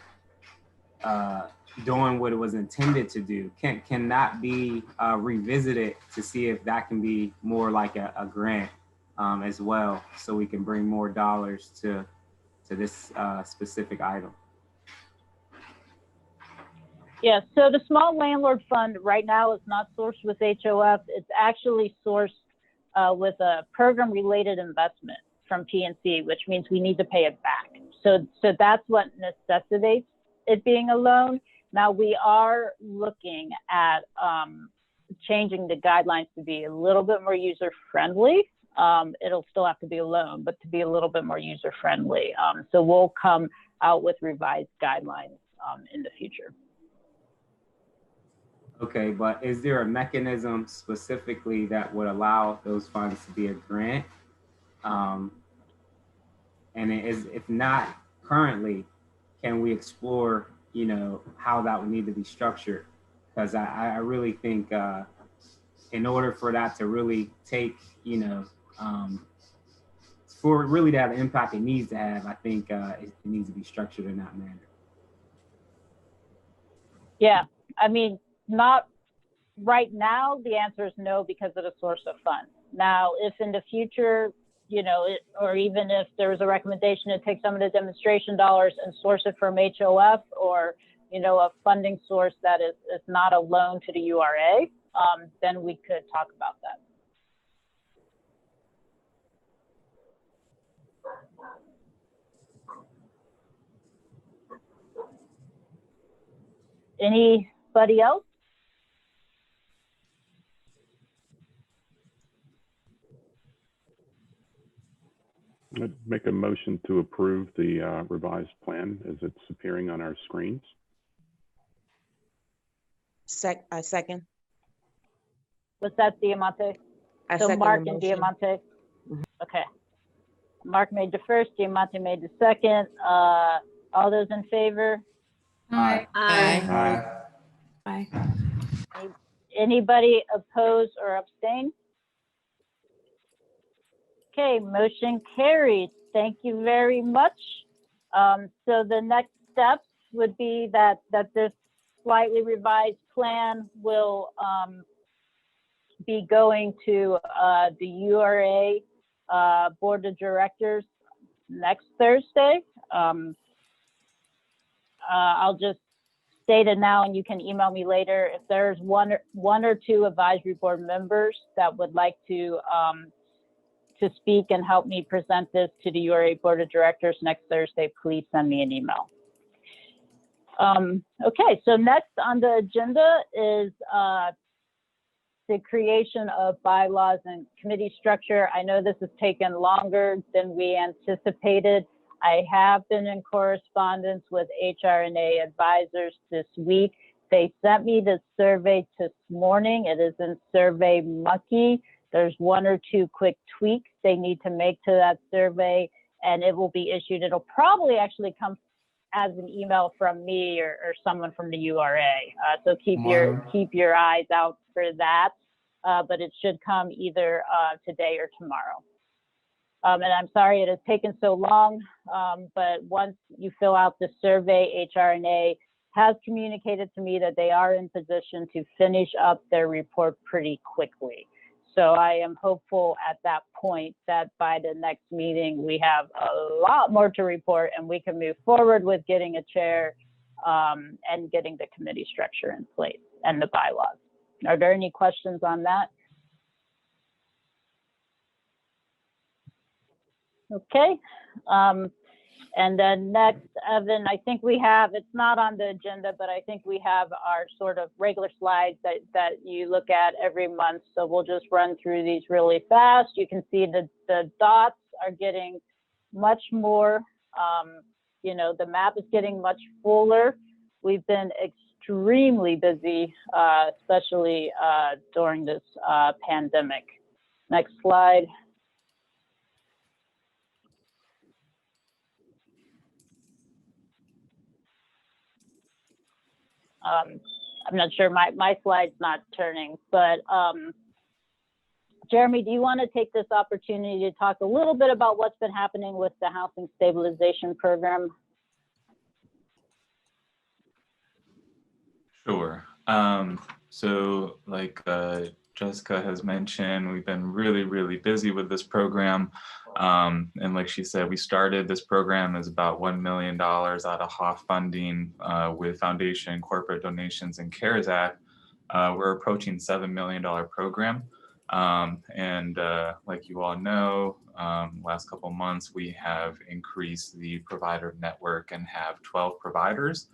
Speaker 14: doing what it was intended to do. Can that be revisited to see if that can be more like a grant as well, so we can bring more dollars to this specific item?
Speaker 1: Yeah, so the small landlord fund right now is not sourced with HOF. It's actually sourced with a program related investment from PNC, which means we need to pay it back. So that's what necessitates it being a loan. Now we are looking at changing the guidelines to be a little bit more user friendly. It'll still have to be a loan, but to be a little bit more user friendly. So we'll come out with revised guidelines in the future.
Speaker 14: Okay, but is there a mechanism specifically that would allow those funds to be a grant? And if not currently, can we explore, you know, how that would need to be structured? Because I really think in order for that to really take, you know, for it really to have the impact it needs to have, I think it needs to be structured in that manner.
Speaker 1: Yeah, I mean, not right now, the answer is no because of the source of funds. Now, if in the future, you know, or even if there was a recommendation to take some of the demonstration dollars and source it from HOF, or, you know, a funding source that is not a loan to the URA, then we could talk about that. Anybody else?
Speaker 8: I'd make a motion to approve the revised plan as it's appearing on our screens.
Speaker 7: I second.
Speaker 1: Was that Diamante?
Speaker 7: I
Speaker 1: So
Speaker 7: second
Speaker 1: Mark
Speaker 7: the
Speaker 1: and
Speaker 7: motion.
Speaker 1: Diamante. Okay. Mark made the first, Diamante made the second. All those in favor?
Speaker 11: Aye.
Speaker 18: Aye.
Speaker 15: Aye.
Speaker 18: Aye.
Speaker 1: Anybody oppose or abstain? Okay, motion carries. Thank you very much. So the next steps would be that this slightly revised plan will be going to the URA Board of Directors next Thursday. I'll just state it now and you can email me later. If there's one or two advisory board members that would like to speak and help me present this to the URA Board of Directors next Thursday, please send me an email. Okay, so next on the agenda is the creation of bylaws and committee structure. I know this has taken longer than we anticipated. I have been in correspondence with HRNA advisors this week. They sent me the survey this morning. It is in Survey Monkey. There's one or two quick tweaks they need to make to that survey, and it will be issued. It'll probably actually come as an email from me or someone from the URA. So keep your eyes out for that. But it should come either today or tomorrow. And I'm sorry it has taken so long, but once you fill out the survey, HRNA has communicated to me that they are in position to finish up their report pretty quickly. So I am hopeful at that point that by the next meeting, we have a lot more to report and we can move forward with getting a chair and getting the committee structure in place and the bylaws. Are there any questions on that? Okay. And then next, Evan, I think we have, it's not on the agenda, but I think we have our sort of regular slides that you look at every month. So we'll just run through these really fast. You can see the dots are getting much more the map is getting much fuller. We've been extremely busy, especially during this pandemic. Next slide. I'm not sure, my slide's not turning, but Jeremy, do you want to take this opportunity to talk a little bit about what's been happening with the housing stabilization program?
Speaker 19: Sure. So like Jessica has mentioned, we've been really busy with this program. And like she said, we started this program as about $1 million out of HOF funding with foundation, corporate donations, and CARES Act. We're approaching $7 million program. And like you all know, last couple months, we have increased the provider network and have 12 providers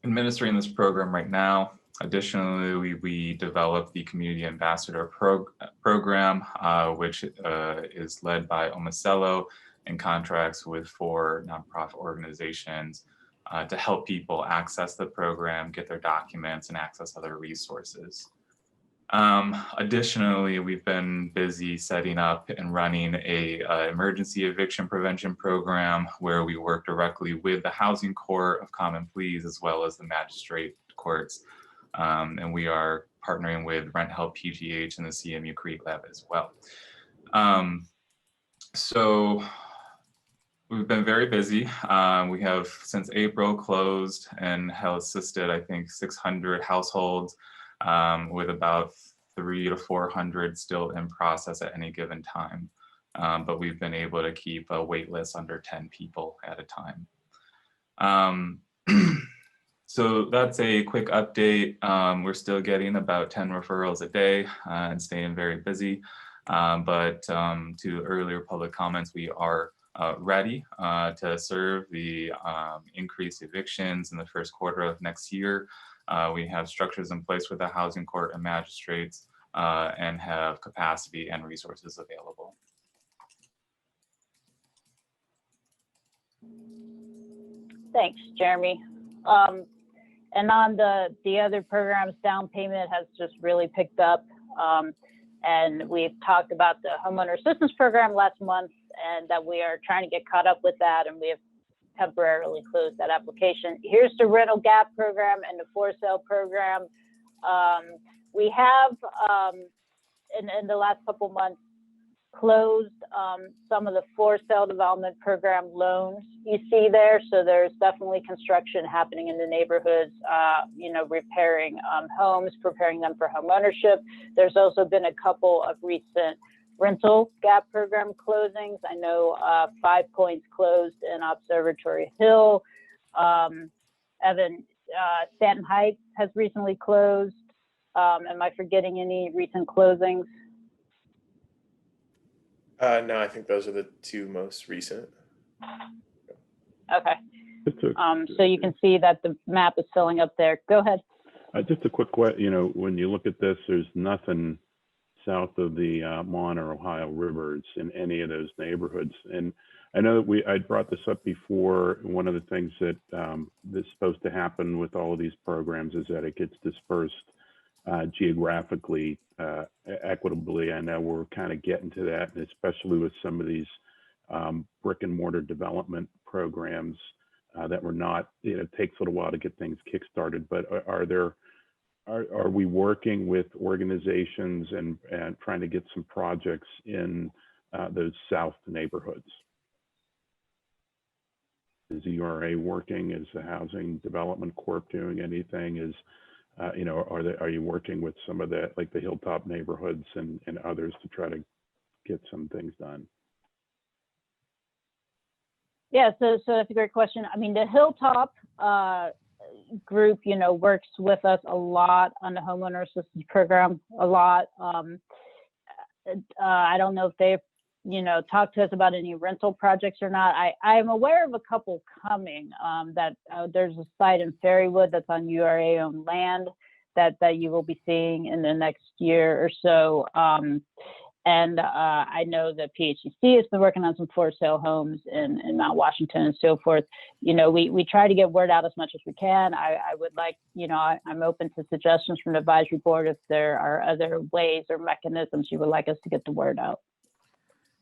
Speaker 19: administering this program right now. Additionally, we developed the Community Ambassador program, which is led by Omacello and contracts with 4 nonprofit organizations to help people access the program, get their documents, and access other resources. Additionally, we've been busy setting up and running a emergency eviction prevention program where we work directly with the Housing Court of Common Pleas as well as the magistrate courts. And we are partnering with Rent Help PGH and the CMU Creek Lab as well. So we've been very busy. We have since April closed and have assisted, I think, 600 households with about 300 to 400 still in process at any given time. But we've been able to keep a wait list under 10 people at a time. So that's a quick update. We're still getting about 10 referrals a day and staying very busy. But to earlier public comments, we are ready to serve the increased evictions in the first quarter of next year. We have structures in place with the Housing Court and magistrates and have capacity and resources available.
Speaker 1: Thanks, Jeremy. And on the other programs, down payment has just really picked up. And we've talked about the homeowner assistance program last month and that we are trying to get caught up with that, and we have temporarily closed that application. Here's the rental gap program and the for sale program. We have, in the last couple months, closed some of the for sale development program loans you see there. So there's definitely construction happening in the neighborhoods, repairing homes, preparing them for home ownership. There's also been a couple of recent rental gap program closings. I know 5 Points closed in Observatory Hill. Stanton Heights has recently closed. Am I forgetting any recent closings?
Speaker 12: No, I think those are the 2 most recent.
Speaker 1: Okay. So you can see that the map is filling up there. Go ahead.
Speaker 8: Just a quick question. When you look at this, there's nothing south of the Mon or Ohio rivers in any of those neighborhoods. And I know that I brought this up before. One of the things that is supposed to happen with all of these programs is that it gets dispersed geographically, equitably. I know we're kind of getting to that, and especially with some of these brick and mortar development programs that were not, it takes a little while to get things kickstarted, but are we working with organizations and trying to get some projects in those south neighborhoods? Is the URA working? Is the Housing Development Corp doing anything? Are you working with some of the, like the Hilltop neighborhoods and others to try to get some things done?
Speaker 1: Yeah, so that's a great question. I mean, the Hilltop group, works with us a lot on the homeowner assistance program, a lot. I don't know if they've, talked to us about any rental projects or not. I'm aware of a couple coming, there's a site in Fairywood that's on URA owned land that you will be seeing in the next year or so. And I know that PHCC has been working on some for sale homes in Mount Washington and so forth. You know, we try to get word out as much as we can. I would like, you know, I'm open to suggestions from the advisory board if there are other ways or mechanisms you would like us to get the word out.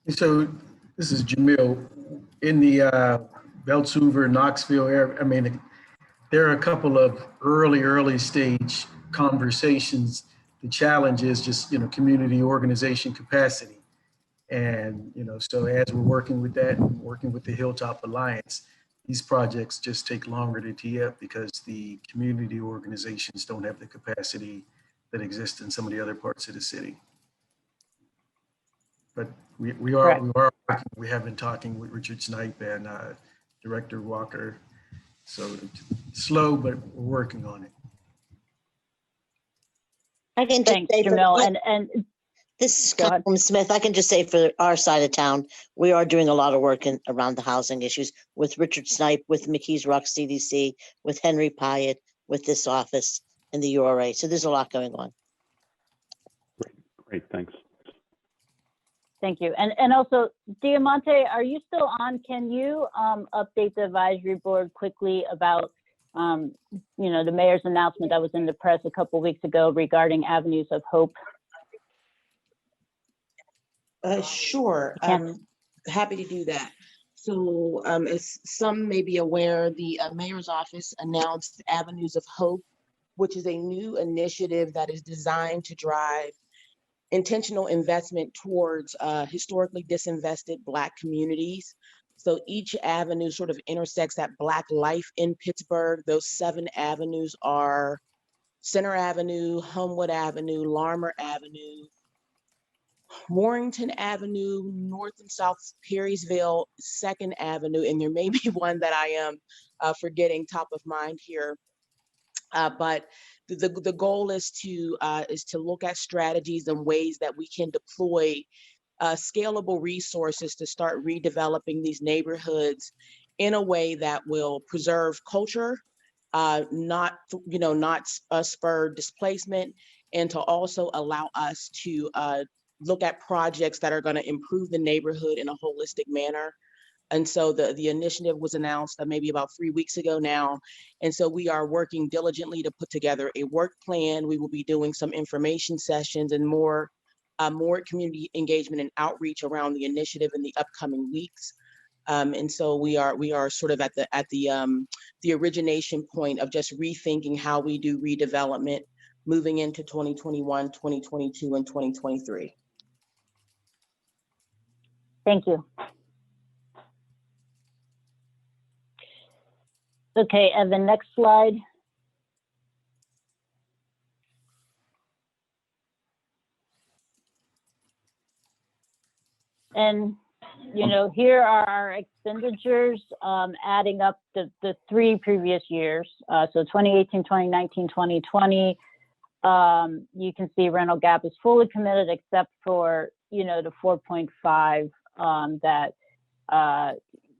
Speaker 15: So this is Jamil. In the Beltsuver, Knoxville area, I mean, there are a couple of early stage conversations. The challenge is just, you know, community organization capacity. And, you know, so as we're working with that and working with the Hilltop Alliance, these projects just take longer to tee up because the community organizations don't have the capacity that exists in some of the other parts of the city. But we have been talking with Richard Snipe and Director Walker. So it's slow, but we're working on it.
Speaker 20: I can just say
Speaker 1: Jamil, and
Speaker 20: this is Councilwoman Smith. I can just say for our side of town, we are doing a lot of work around the housing issues with Richard Snipe, with McKees Rock CDC, with Henry Pyatt, with this office and the URA. So there's a lot going on.
Speaker 8: Great, thanks.
Speaker 1: Thank you. And also, Diamante, are you still on? Can you update the advisory board quickly about, you know, the mayor's announcement that was in the press a couple weeks ago regarding Avenues of Hope?
Speaker 7: Sure, I'm happy to do that. So as some may be aware, the mayor's office announced Avenues of Hope, which is a new initiative that is designed to drive intentional investment towards historically disinvested Black communities. So each avenue sort of intersects that Black life in Pittsburgh. Those 7 avenues are Center Avenue, Homewood Avenue, Larmer Avenue, Warrington Avenue, North and South Perrysville, 2nd Avenue, and there may be one that I am forgetting top of mind here. But the goal is to look at strategies and ways that we can deploy scalable resources to start redeveloping these neighborhoods in a way that will preserve culture, not spur displacement, and to also allow us to look at projects that are going to improve the neighborhood in a holistic manner. And so the initiative was announced maybe about 3 weeks ago now. And so we are working diligently to put together a work plan. We will be doing some information sessions and more community engagement and outreach around the initiative in the upcoming weeks. And so we are sort of at the origination point of just rethinking how we do redevelopment moving into 2021, 2022, and 2023.
Speaker 1: Thank you. Okay, and the next slide. And, you know, here are our expenditures adding up the 3 previous years. So 2018, 2019, 2020. You can see rental gap is fully committed except for, you know, the 4.5 that,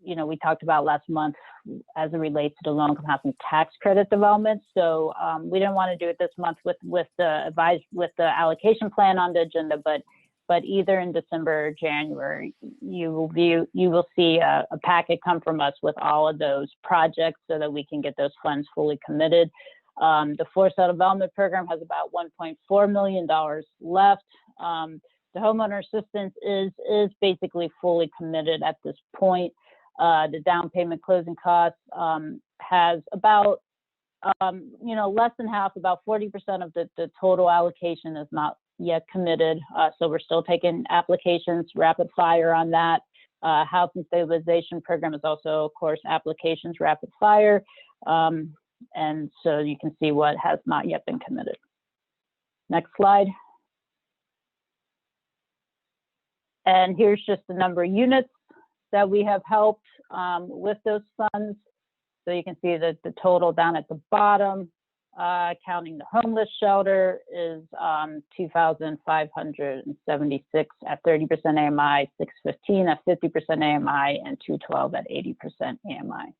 Speaker 1: you know, we talked about last month as it relates to the low-income housing tax credit development. So we didn't want to do it this month with the allocation plan on the agenda, but either in December or January, you will see a packet come from us with all of those projects so that we can get those funds fully committed. The for-sale development program has about $1.4 million left. The homeowner assistance is basically fully committed at this point. The down payment closing costs has about, you know, less than half, about 40% of the total allocation is not yet committed. So we're still taking applications, rapid fire on that. Housing stabilization program is also, of course, applications, rapid fire. And so you can see what has not yet been committed. Next slide. And here's just the number of units that we have helped with those funds. So you can see that the total down at the bottom, counting the homeless shelter, is 2,576 at 30% AMI, 615 at 50% AMI, and 212 at 80% AMI.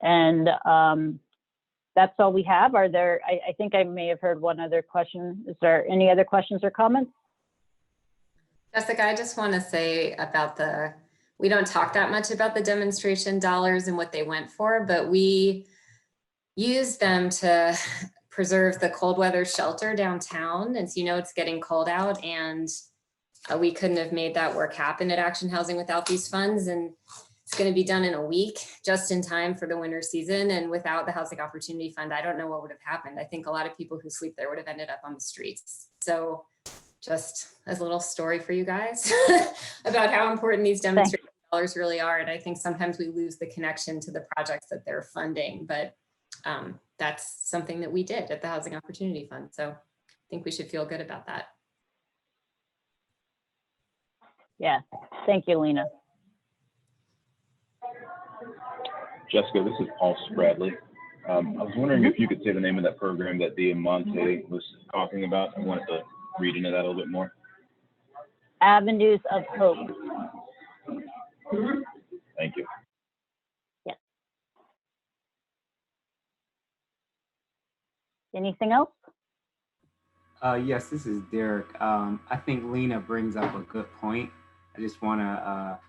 Speaker 1: And that's all we have. Are there, I think I may have heard one other question. Is there any other questions or comments?
Speaker 21: Jessica, I just want to say about we don't talk that much about the demonstration dollars and what they went for, but we used them to preserve the cold weather shelter downtown. And so, it's getting cold out, and we couldn't have made that work happen at Action Housing without these funds. And it's going to be done in a week, just in time for the winter season. And without the Housing Opportunity Fund, I don't know what would have happened. I think a lot of people who sleep there would have ended up on the streets. So just as a little story for you guys about how important these demonstration dollars really are. And I think sometimes we lose the connection to the projects that they're funding, but that's something that we did at the Housing Opportunity Fund. So I think we should feel good about that.
Speaker 1: Yeah, thank you, Lena.
Speaker 22: Jessica, this is Paul Spradley. I was wondering if you could say the name of that program that Diamante was talking about. I wanted to read into that a little bit more.
Speaker 1: Avenues of Hope.
Speaker 22: Thank you.
Speaker 1: Yeah. Anything else?
Speaker 14: Yes, this is Derek. I think Lena brings up a good point. I just want to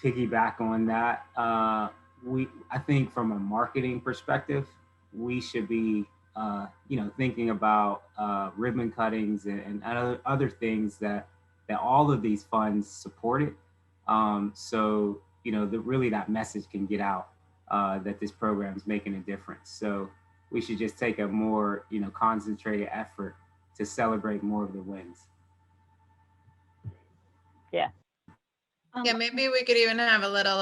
Speaker 14: piggyback on that. I think from a marketing perspective, we should be, thinking about ribbon cuttings and other things that all of these funds supported. So, really that message can get out that this program is making a difference. So we should just take a more, concentrated effort to celebrate more of the wins.
Speaker 1: Yeah.
Speaker 13: Yeah, maybe we could even have a little,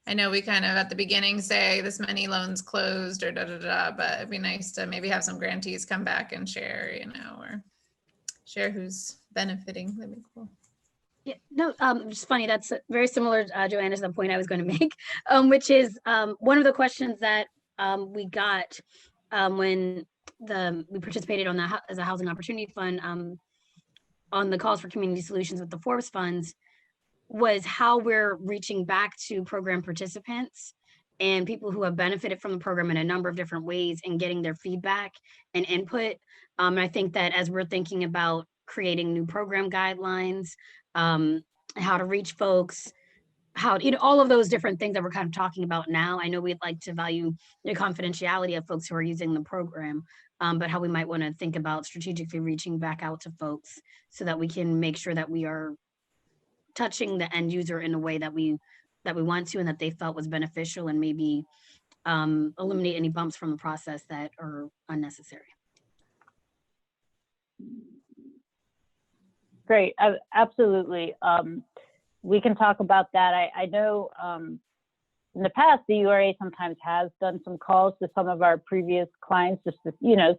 Speaker 13: I know we kind of at the beginning say this many loans closed or but it'd be nice to maybe have some grantees come back and share, or share who's benefiting. That'd be cool.
Speaker 11: Yeah, no, just funny. That's very similar, Joanna, to the point I was going to make, which is one of the questions that we got when we participated on that as a Housing Opportunity Fund on the calls for community solutions with the Forbes funds was how we're reaching back to program participants and people who have benefited from the program in a number of different ways and getting their feedback and input. And I think that as we're thinking about creating new program guidelines, how to reach folks, how, all of those different things that we're kind of talking about now. I know we'd like to value the confidentiality of folks who are using the program, but how we might want to think about strategically reaching back out to folks so that we can make sure that we are touching the end user in a way that we want to and that they felt was beneficial, and maybe eliminate any bumps from the process that are unnecessary.
Speaker 1: Great, absolutely. We can talk about that. I know in the past, the URA sometimes has done some calls to some of our previous clients just to,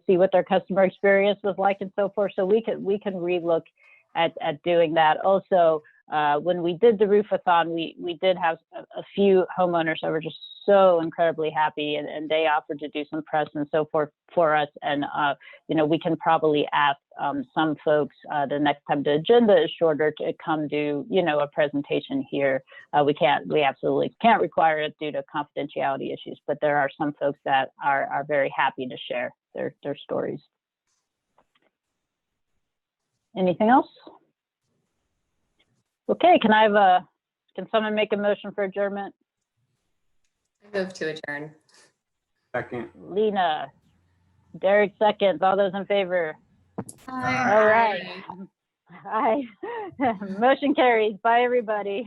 Speaker 1: see what their customer experience was like and so forth. So we can relook at doing that. Also, when we did the roofathon, we did have a few homeowners that were just so incredibly happy, and they offered to do some press and so forth for us. And we can probably ask some folks the next time the agenda is shorter to come do a presentation here. We absolutely can't require it due to confidentiality issues, but there are some folks that are very happy to share their stories. Anything else? Okay, can someone make a motion for adjournment?
Speaker 21: I move to adjourn.
Speaker 14: Second.
Speaker 1: Lena. Derek seconds. All those in favor?
Speaker 21: Aye.
Speaker 1: All right. Aye. Motion carries. Bye, everybody.